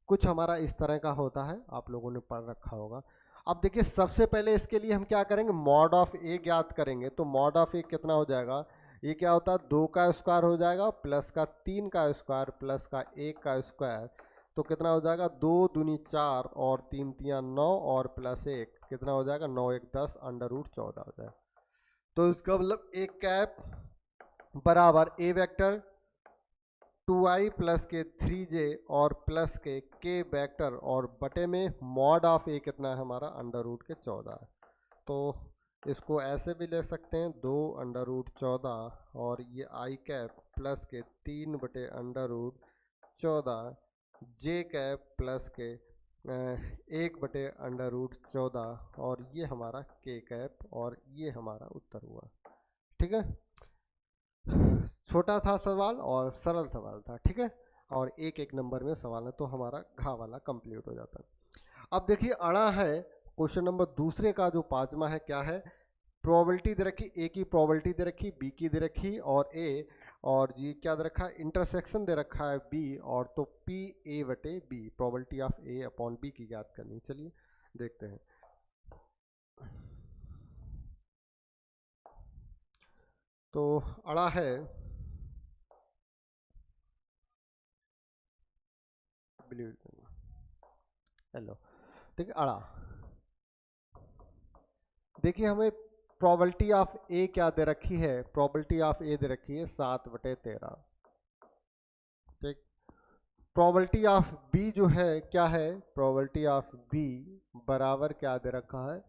कुछ हमारा इस तरह का होता है, आप लोगों ने पढ़ रखा होगा। अब देखिए सबसे पहले इसके लिए हम क्या करेंगे, मॉड ऑफ ए ज्ञात करेंगे। तो मॉड ऑफ ए कितना हो जाएगा, ये क्या होता है 2 का स्क्वायर हो जाएगा, प्लस का 3 का स्क्वायर, प्लस का 1 का स्क्वायर, तो कितना हो जाएगा 2 दूनी 4 और 3 तियां 9 और प्लस 1 कितना हो जाएगा 9 1 10 √14 हो जाएगा। तो इसका मतलब एक कैप बराबर ए वेक्टर 2i + के 3j और प्लस के वेक्टर, और बटे में मॉड ऑफ ए कितना है हमारा √14। तो इसको ऐसे भी ले सकते हैं 2 √14, और ये आई कैप प्लस के 3/√14, जे कैप प्लस के 1/√14, और ये हमारा के कैप, और ये हमारा उत्तर हुआ। ठीक है, छोटा था सवाल और सरल सवाल था। ठीक है, और एक एक नंबर में सवाल है, तो हमारा घा वाला कंप्लीट हो जाता है। अब देखिए अड़ा है, क्वेश्चन नंबर दूसरे का जो 5वां है, क्या है, प्रोबेबिलिटी दे रखी, ए की प्रोबेबिलिटी दे रखी, बी की दे रखी, और ए, और ये क्या दे रखा है, इंटरसेक्शन दे रखा है बी, और तो P a/b, probability of A upon B की ज्ञात करनी। चलिए देखते हैं। तो अड़ा है, हेलो, ठीक है, अड़ा देखिए हमें प्रोबेबिलिटी ऑफ ए क्या दे रखी है, प्रोबेबिलिटी ऑफ ए दे रखी है 7/13। ठीक, प्रोबेबिलिटी ऑफ बी जो है क्या है, प्रोबेबिलिटी ऑफ बी बराबर क्या दे रखा है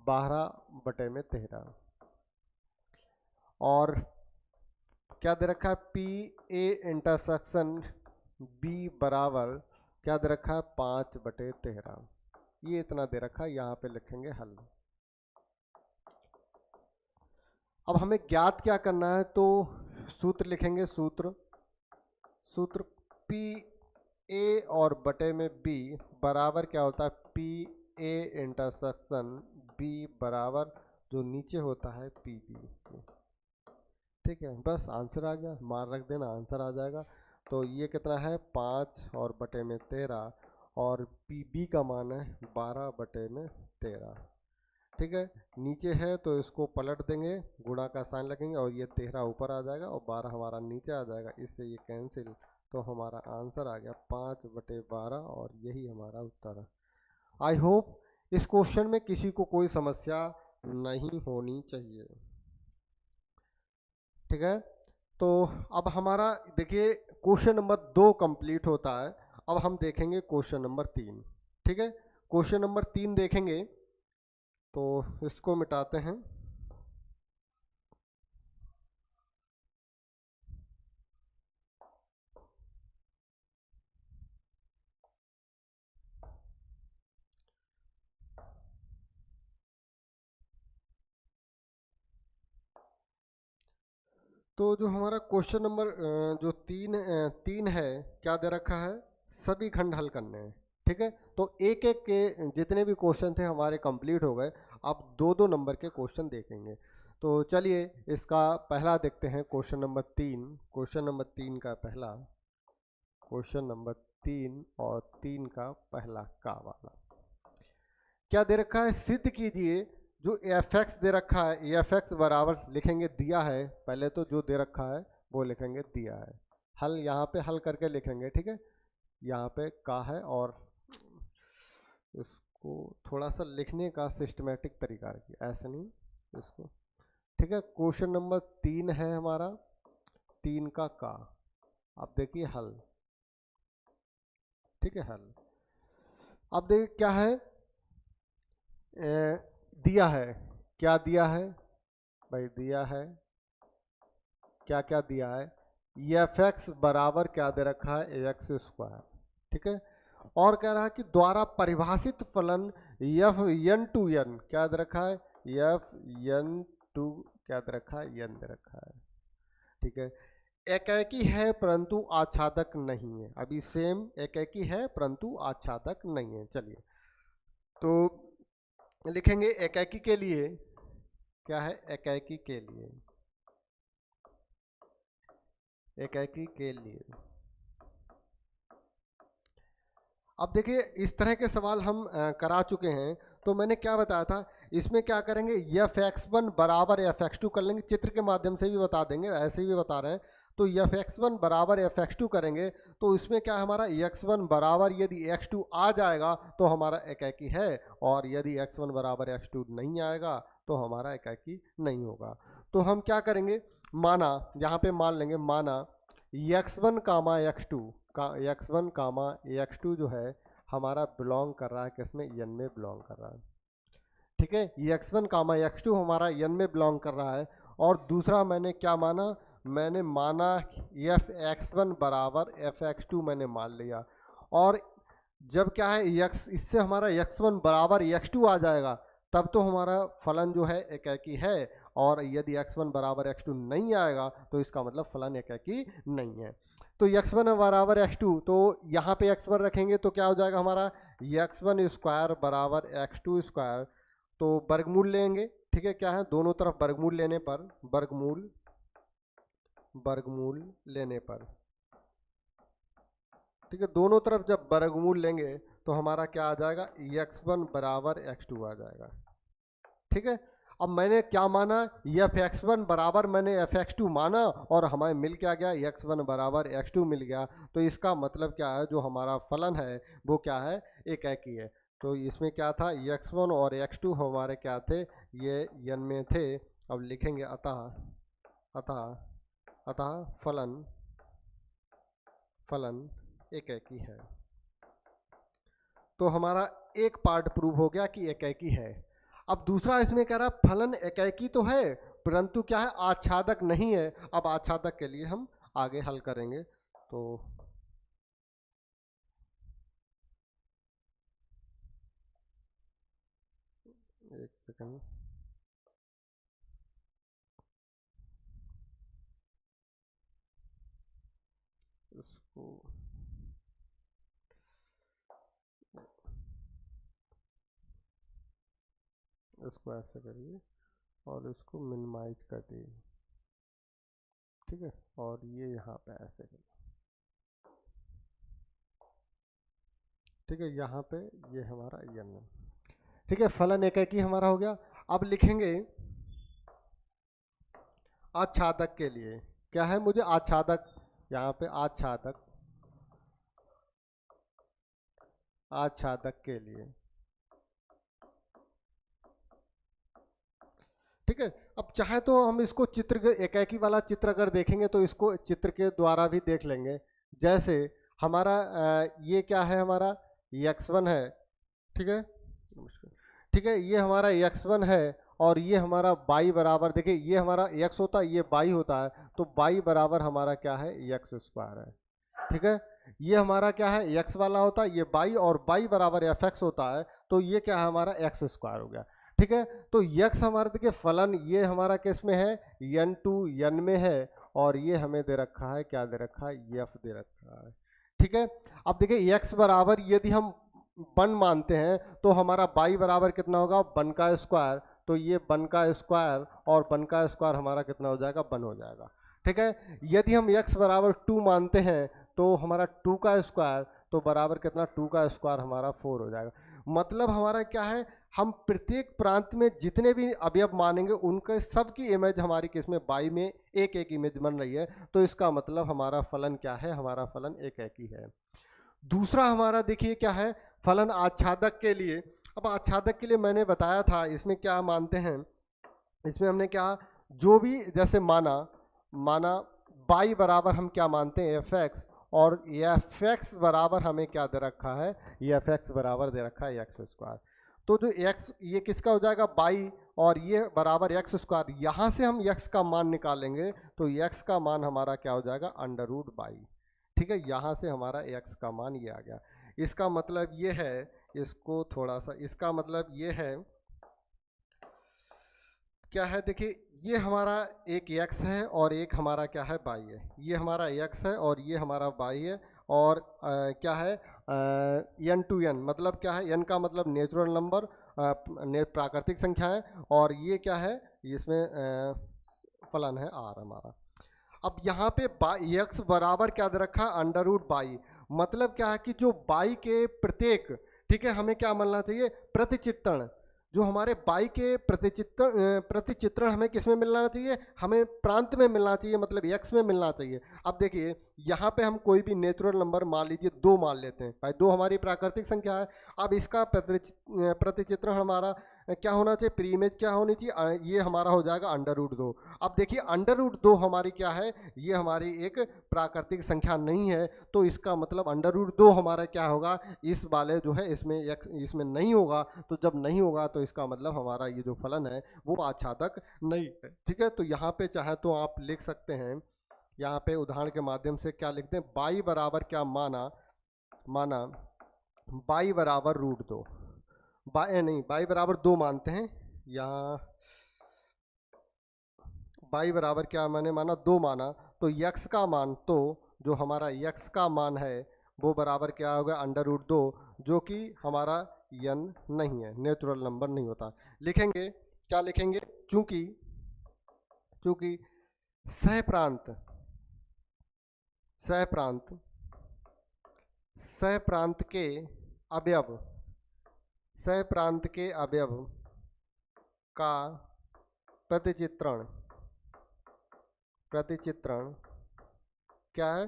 12/13, और क्या दे रखा है, पी ए इंटरसेक्शन बी बराबर क्या दे रखा है, 5/13। ये इतना दे रखा है, यहाँ पे लिखेंगे हल। अब हमें ज्ञात क्या करना है, तो सूत्र लिखेंगे, सूत्र पी ए और बटे में बी बराबर क्या होता है, पी ए इंटरसेक्शन बी बराबर जो नीचे होता है पी बी। ठीक है, बस आंसर आ गया, मार रख देना, आंसर आ जाएगा। तो ये कितना है, 5 और बटे में 13, और पी बी का मान है 12/13। ठीक है, नीचे है तो इसको पलट देंगे, गुणा का साइन लगेंगे, और ये 13 ऊपर आ जाएगा और 12 हमारा नीचे आ जाएगा, इससे ये कैंसिल। तो हमारा आंसर आ गया 5/12, और यही हमारा उत्तर है। आई होप इस क्वेश्चन में किसी को कोई समस्या नहीं होनी चाहिए। ठीक है, तो अब हमारा देखिए क्वेश्चन नंबर 2 कंप्लीट होता है। अब हम देखेंगे क्वेश्चन नंबर 3। ठीक है, क्वेश्चन नंबर 3 देखेंगे, तो इसको मिटाते हैं। तो जो हमारा क्वेश्चन नंबर जो तीन है, क्या दे रखा है, सभी खंड हल करने हैं। ठीक है, तो एक एक के जितने भी क्वेश्चन थे हमारे कंप्लीट हो गए। अब 2-2 नंबर के क्वेश्चन देखेंगे। तो चलिए इसका पहला देखते हैं, क्वेश्चन नंबर 3। क्वेश्चन नंबर 3 का पहला, क्वेश्चन नंबर 3 और 3 का पहला का वाला क्या दे रखा है, सिद्ध कीजिए जो एफ एक्स दे रखा है, एफ एक्स बराबर लिखेंगे दिया है, पहले तो जो दे रखा है वो लिखेंगे दिया है, हल यहाँ पे हल करके लिखेंगे। ठीक है, यहाँ पे का है, और इसको थोड़ा सा लिखने का सिस्टमेटिक तरीका रखिए, ऐसे नहीं इसको। ठीक है, क्वेश्चन नंबर 3 है हमारा, 3 का। अब देखिए हल। ठीक है, हल। अब देखिए क्या है, दिया है, क्या दिया है भाई, दिया है क्या क्या दिया है, एफ एक्स बराबर क्या दे रखा है, एक्स स्क्वायर। ठीक है, और कह रहा है कि द्वारा परिभाषित फलन एफ एन टू एन क्या दे रखा है, एफ एन टू क्या दे रखा है, एन दे रखा है। ठीक है, एकाकी है परंतु आच्छादक नहीं है, अभी सेम एकाकी है परंतु आच्छादक नहीं है। चलिए तो लिखेंगे एकाकी के लिए, क्या है, एकाकी के लिए, एकाकी के लिए। अब देखिए इस तरह के सवाल हम करा चुके हैं, तो मैंने क्या बताया था, इसमें क्या करेंगे, एफ एक्स वन बराबर एफ एक्स टू कर लेंगे, चित्र के माध्यम से भी बता देंगे, ऐसे भी बता रहे हैं। तो एफ एक्स वन बराबर एफ एक्स टू करेंगे, तो इसमें क्या हमारा एक्स वन बराबर यदि एक्स टू आ जाएगा तो हमारा एकाकी है, और यदि एक्स वन बराबर एक्स टू नहीं आएगा तो हमारा एकाकी नहीं होगा। तो हम क्या करेंगे, माना यहाँ पे मान लेंगे, माना x one comma x two का, x one comma x two जो है हमारा बिलोंग कर रहा है किसमें, एन में बिलोंग कर रहा है। ठीक है, X one comma x two हमारा एन में बिलोंग कर रहा है। और दूसरा मैंने क्या माना, मैंने माना एफ एक्स वन बराबर एफ एक्स टू मैंने मान लिया, और जब क्या है एक्स, इससे हमारा एक्स वन बराबर एक्स टू आ जाएगा तब तो हमारा फलन जो है एकाकी है, और यदि एक्स वन बराबर एक्स टू नहीं आएगा तो इसका मतलब फलन एकाकी नहीं है। तो एक्स वन बराबर एक्स टू, तो यहाँ पे एक्स वन रखेंगे तो क्या हो जाएगा हमारा, एक्स वन स्क्वायर बराबर एक्स टू स्क्वायर, तो वर्गमूल लेंगे। ठीक है, क्या है, दोनों तरफ वर्गमूल लेने पर, वर्गमूल लेने पर, ठीक है, दोनों तरफ जब वर्गमूल लेंगे तो हमारा क्या आ जाएगा, एक्स वन बराबर एक्स टू आ जाएगा। ठीक है, अब मैंने क्या माना, एफ एक्स वन बराबर मैंने एफ एक्स टू माना, और हमें मिल क्या गया, एक्स वन बराबर एक्स टू मिल गया। तो इसका मतलब क्या है, जो हमारा फलन है वो क्या है, एकाकी है। तो इसमें क्या था, एक्स वन और एक्स टू हमारे क्या थे, ये एन में थे। अब लिखेंगे अतः, अतः अतः फलन एकाकी है। तो हमारा एक पार्ट प्रूव हो गया कि एकाकी है। अब दूसरा इसमें कह रहा है फलन एकाकी तो है, परंतु क्या है, आच्छादक नहीं है। अब आच्छादक के लिए हम आगे हल करेंगे। तो एक सेकंड, इसको इसको ऐसे करिए और इसको मिनिमाइज कर दिए, ठीक है, और ये यहाँ पे ऐसे करिए, ठीक है, यहाँ पे ये हमारा n है, ठीक है। फलन एकाकी हमारा हो गया। अब लिखेंगे आच्छादक के लिए, क्या है, मुझे आच्छादक, यहाँ पे आच्छादक, आच्छादक के लिए, ठीक है। अब चाहे तो हम इसको चित्र एकाकी वाला चित्र अगर देखेंगे तो इसको चित्र के द्वारा भी देख लेंगे। जैसे हमारा ये क्या है, हमारा x1 है, ठीक है, ठीक है, ये हमारा x1 है और ये हमारा y बराबर, देखिए ये हमारा x होता है, ये y होता है, तो y बराबर हमारा क्या है, x स्क्वायर है, ठीक है। ये हमारा क्या है, x वाला होता है, ये y, और y बराबर fx होता है, तो ये क्या है, हमारा x स्क्वायर हो गया, ठीक है। तो x हमारा देखिए फलन ये हमारा किस में है, n2 n में है, और ये हमें दे रखा है, क्या दे रखा है, f दे रखा है, ठीक है। अब देखिए x बराबर यदि हम 1 मानते हैं तो हमारा y बराबर कितना होगा, 1 का स्क्वायर, तो ये 1 का स्क्वायर और 1 का स्क्वायर हमारा कितना हो जाएगा, 1 हो जाएगा, ठीक है। यदि हम x बराबर 2 मानते हैं तो हमारा 2 का स्क्वायर, तो बराबर कितना, 2 का स्क्वायर हमारा 4 हो जाएगा। मतलब हमारा क्या है, हम प्रत्येक प्रांत में जितने भी अवयव मानेंगे उनके सबकी इमेज हमारी किसमें, y में एक एक इमेज बन रही है, तो इसका मतलब हमारा फलन क्या है, हमारा फलन एक ही है। दूसरा हमारा देखिए क्या है, फलन आच्छादक के लिए। अब आच्छादक के लिए मैंने बताया था, इसमें क्या मानते हैं, इसमें हमने क्या, जो भी जैसे माना y बराबर हम क्या मानते हैं, fx, और fx बराबर हमें क्या दे रखा है, fx बराबर दे रखा है x स्क्वायर, तो जो x ये किसका हो जाएगा, y, और ये बराबर x स्क्वायर, यहाँ से हम x का मान निकालेंगे तो x का मान हमारा क्या हो जाएगा, अंडर रूट बाई, ठीक है। यहाँ से हमारा x का मान ये आ गया। इसका मतलब ये है, इसको थोड़ा सा, इसका मतलब ये है, क्या है, देखिए ये हमारा एक x है और एक हमारा क्या है, y है, ये हमारा x है और ये हमारा y है, और क्या है, n टू n, मतलब क्या है, n का मतलब नेचुरल नंबर, प्राकृतिक संख्या है, और ये क्या है, इसमें फलन है r हमारा। अब यहाँ पे x बराबर क्या दे रखा, अंडर रूट बाई, मतलब क्या है कि जो बाई के प्रत्येक, ठीक है, हमें क्या मिलना चाहिए, प्रतिचित्रण, जो हमारे बाई के प्रतिचित्रण हमें किस में मिलना चाहिए, हमें प्रांत में मिलना चाहिए, मतलब x में मिलना चाहिए। अब देखिए यहाँ पे हम कोई भी नेचुरल नंबर मान लीजिए 2 मान लेते हैं, भाई 2 हमारी प्राकृतिक संख्या है। अब इसका प्रतिचित्रण हमारा क्या होना चाहिए, प्री इमेज क्या होनी चाहिए, ये हमारा हो जाएगा अंडर रूट 2। अब देखिए अंडर रूट 2 हमारी क्या है, ये हमारी एक प्राकृतिक संख्या नहीं है, तो इसका मतलब अंडर रूट 2 हमारा क्या होगा, इस वाले जो है इसमें इसमें नहीं होगा, तो जब नहीं होगा तो इसका मतलब हमारा ये जो फलन है वो आच्छादक नहीं है, ठीक है। तो यहाँ पे चाहे तो आप लिख सकते हैं, यहाँ पे उदाहरण के माध्यम से क्या लिखते हैं, बाई बराबर क्या माना बाई बराबर रूट 2, नहीं बाई बराबर 2 मानते हैं, यहाँ बाई बराबर क्या मैंने माना, 2 माना, तो x का मान, तो जो हमारा x का मान है वो बराबर क्या होगा, अंडर रूट 2, जो कि हमारा n नहीं है, नेचुरल नंबर नहीं होता। लिखेंगे क्या लिखेंगे, चूंकि सहप्रांत सहप्रांत के अवयव का प्रतिचित्रण क्या है,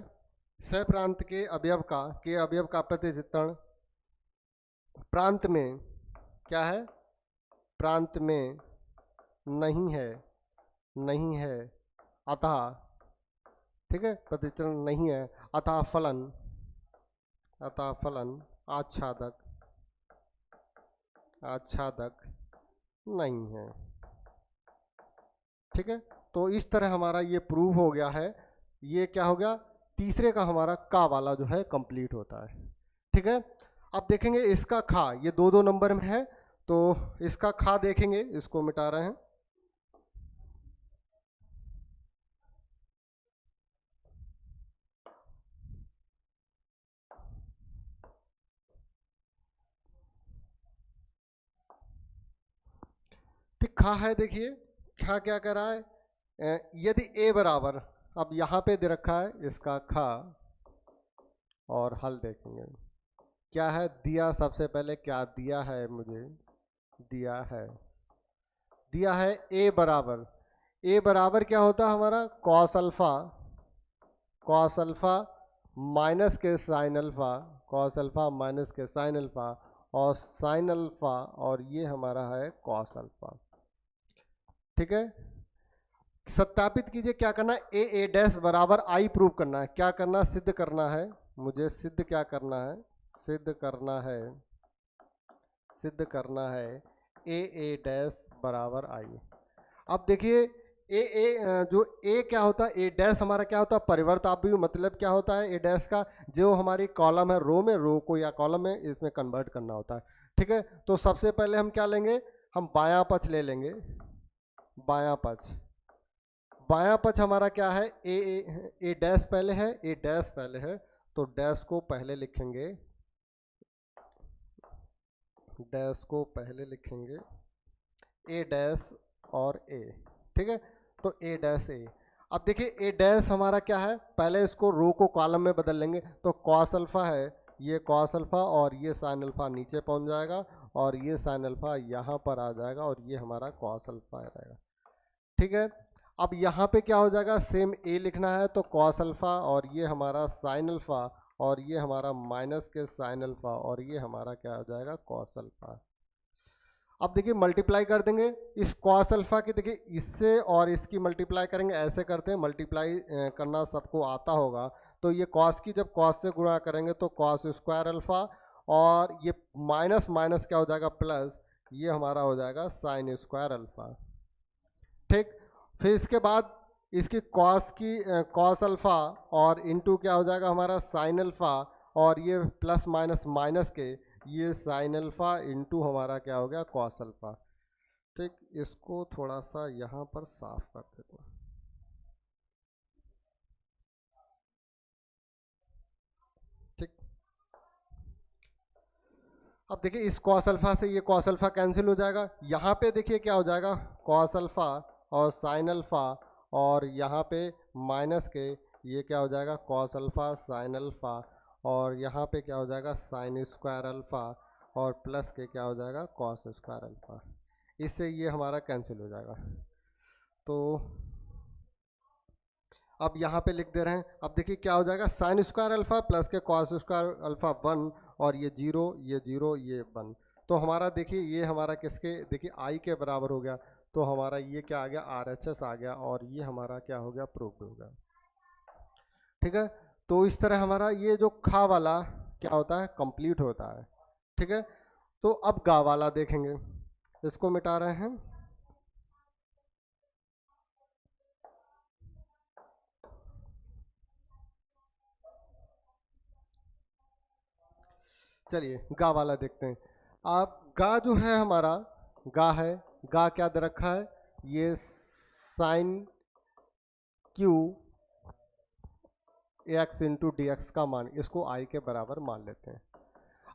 सहप्रांत के अवयव का प्रतिचित्रण प्रांत में क्या है, प्रांत में नहीं है अतः, ठीक है, प्रतिचित्रण नहीं है, अतः फलन आच्छादक नहीं है, ठीक है, तो इस तरह हमारा ये प्रूव हो गया है। ये क्या हो गया, तीसरे का हमारा का वाला जो है कंप्लीट होता है। ठीक है, अब देखेंगे इसका खा, ये दो दो नंबर में है, तो इसका खा देखेंगे, इसको मिटा रहे हैं। ठीक, खा है, देखिए खा क्या कर रहा है, यदि ए बराबर, अब यहाँ पे दे रखा है इसका खा, और हल देखेंगे क्या है दिया। सबसे पहले क्या दिया है मुझे, दिया है ए बराबर, ए बराबर क्या होता है हमारा cos alpha, cos alpha minus k sine alpha, cos alpha minus k sine alpha, और साइन अल्फा, और ये हमारा है कॉस अल्फा। ठीक है, सत्यापित कीजिए क्या करना है, ए डैश बराबर आई प्रूव करना है। क्या करना, सिद्ध करना है मुझे, सिद्ध क्या करना है, सिद्ध करना है, सिद्ध करना है ए डैश बराबर आई। अब देखिए जो ए क्या होता है, ए डैश हमारा क्या होता है परिवर्त, आप भी मतलब क्या होता है ए डैश का, जो हमारी कॉलम है रो में, रो को या कॉलम में इसमें कन्वर्ट करना होता है। ठीक है, तो सबसे पहले हम क्या लेंगे, हम बायां पक्ष ले लेंगे, बायां पक्ष, बायां पक्ष हमारा क्या है ए डैश पहले है, ए डैश पहले है, तो डैश को पहले लिखेंगे, डैश को पहले लिखेंगे, ए डैश और ए। ठीक है, तो ए डैश ए। अब देखिए ए डैश हमारा क्या है, पहले इसको रो को कॉलम में बदल लेंगे, तो कॉस अल्फा है, ये कॉस अल्फा और ये साइन अल्फा नीचे पहुंच जाएगा, और ये साइन अल्फा यहाँ पर आ जाएगा, और ये हमारा कॉस अल्फा रहेगा। ठीक है, अब यहाँ पे क्या हो जाएगा, सेम ए लिखना है, तो कॉस अल्फा और ये हमारा साइन अल्फा, और ये हमारा माइनस के साइन अल्फा, और ये हमारा क्या हो जाएगा कॉस अल्फा। अब देखिए मल्टीप्लाई कर देंगे इस कॉस अल्फा की, देखिए इससे और इसकी मल्टीप्लाई करेंगे, ऐसे करते हैं, मल्टीप्लाई करना सबको आता होगा, तो ये कॉस की जब कॉस से गुणा करेंगे तो कॉस स्क्वायर अल्फा, और ये माइनस माइनस क्या हो जाएगा प्लस, ये हमारा हो जाएगा साइन स्क्वायर अल्फा। ठीक, फिर इसके बाद इसकी कॉस की कॉस अल्फा और इनटू क्या हो जाएगा हमारा साइन अल्फा, और ये प्लस माइनस माइनस के ये साइन अल्फा इंटू हमारा क्या हो गया कॉस अल्फा। ठीक, इसको थोड़ा सा यहाँ पर साफ कर देते हैं। ठीक, अब देखिए इस कॉस अल्फा से ये कॉस अल्फा कैंसिल हो जाएगा, यहाँ पे देखिए क्या हो जाएगा कॉस अल्फा और साइन अल्फा, और यहाँ पे माइनस के ये क्या हो जाएगा कॉस अल्फा साइन अल्फा, और यहाँ पे क्या हो जाएगा साइन स्क्वायर अल्फा, और प्लस के क्या हो जाएगा कॉस स्क्वायर अल्फा। इससे ये हमारा कैंसिल हो जाएगा, तो अब यहाँ पे लिख दे रहे हैं। अब देखिए क्या हो जाएगा साइन स्क्वायर अल्फा प्लस के कॉस स्क्वायर अल्फा 1, और ये 0 ये 0 ये 1, तो हमारा देखिए ये हमारा किसके, देखिए आई के बराबर हो गया, तो हमारा ये क्या आ गया RHS आ गया, और ये हमारा क्या हो गया प्रूफ हो गया। ठीक है, तो इस तरह हमारा ये जो खा वाला क्या होता है कंप्लीट होता है। ठीक है, तो अब गा वाला देखेंगे, इसको मिटा रहे हैं। चलिए गा वाला देखते हैं। आप गा जो है हमारा गा है, गा क्या दे रखा है, ये sine Q X into D X का मान, इसको आई के बराबर मान लेते हैं।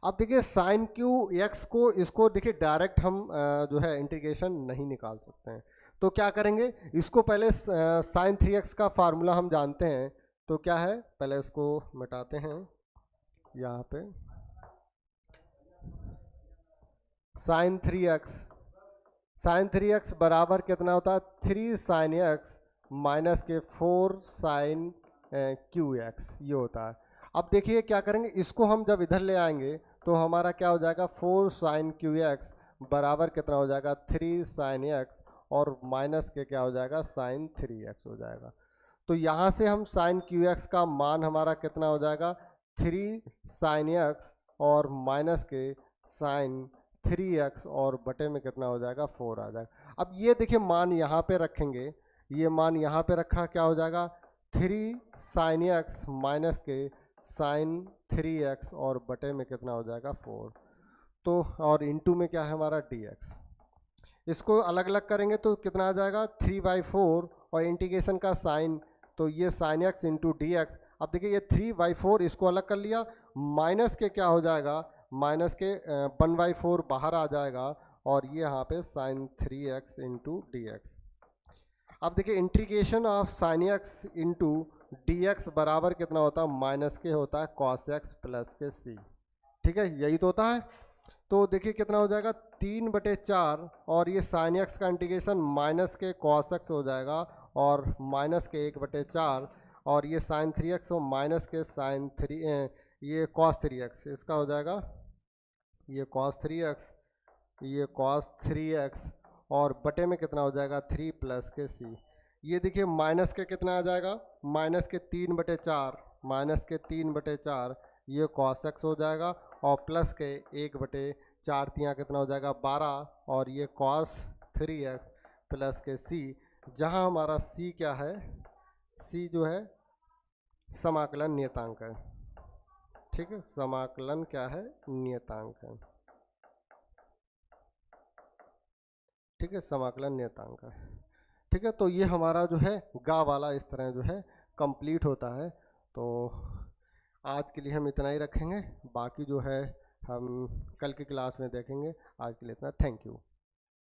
अब देखिए साइन क्यू एक्स को, इसको देखिए डायरेक्ट हम जो है इंटीग्रेशन नहीं निकाल सकते हैं, तो क्या करेंगे, इसको पहले साइन 3x का फार्मूला हम जानते हैं, तो क्या है पहले इसको मिटाते हैं। यहाँ पे साइन 3x बराबर कितना होता है 3 साइन एक्स माइनस के 4 साइन क्यू एक्स, ये होता है। अब देखिए क्या करेंगे, इसको हम जब इधर ले आएंगे तो हमारा क्या हो जाएगा 4 साइन क्यू एक्स बराबर कितना हो जाएगा 3 साइन एक्स, और माइनस के क्या हो जाएगा साइन 3x हो जाएगा। तो यहाँ से हम साइन क्यू एक्स का मान हमारा कितना हो जाएगा 3 साइन एक्स, और माइनस के साइन 3x, और बटे में कितना हो जाएगा 4 आ जाएगा। अब ये देखिए मान यहाँ पे रखेंगे, ये मान यहाँ पे रखा, क्या हो जाएगा 3 sin x माइनस के sin 3x और बटे में कितना हो जाएगा 4। तो और इनटू में क्या है हमारा dx। इसको अलग अलग करेंगे तो कितना आ जाएगा 3/4 और इंटीग्रेशन का साइन, तो ये sin x into D x. अब देखिए ये 3/4 इसको अलग कर लिया, माइनस के क्या हो जाएगा, माइनस के 1/4 बाहर आ जाएगा और ये यहाँ पे sin 3x into D x. अब देखिए integration of sin x into D x बराबर कितना होता है, माइनस के होता है cos x प्लस के c। ठीक है, यही तो होता है। तो देखिए कितना हो जाएगा 3/4 और ये sin x का इंटीग्रेशन माइनस के cos x हो जाएगा और माइनस के 1/4 और ये sin 3x और माइनस के sin 3 ये cos 3x, इसका हो जाएगा ये cos 3x, ये cos 3x और बटे में कितना हो जाएगा 3 प्लस के c। ये देखिए माइनस के कितना आ जाएगा, माइनस के 3/4, माइनस के 3/4 ये cos x हो जाएगा और प्लस के 1/4 तियाँ कितना हो जाएगा 12 और ये cos 3x प्लस के c, जहाँ हमारा c क्या है, c जो है समाकलन नियतांक है। ठीक है, समाकलन क्या है, नियतांक है। ठीक है, समाकलन नियतांक है। ठीक है, तो ये हमारा जो है गा वाला इस तरह जो है कंप्लीट होता है। तो आज के लिए हम इतना ही रखेंगे, बाकी जो है हम कल की क्लास में देखेंगे। आज के लिए इतना, थैंक यू।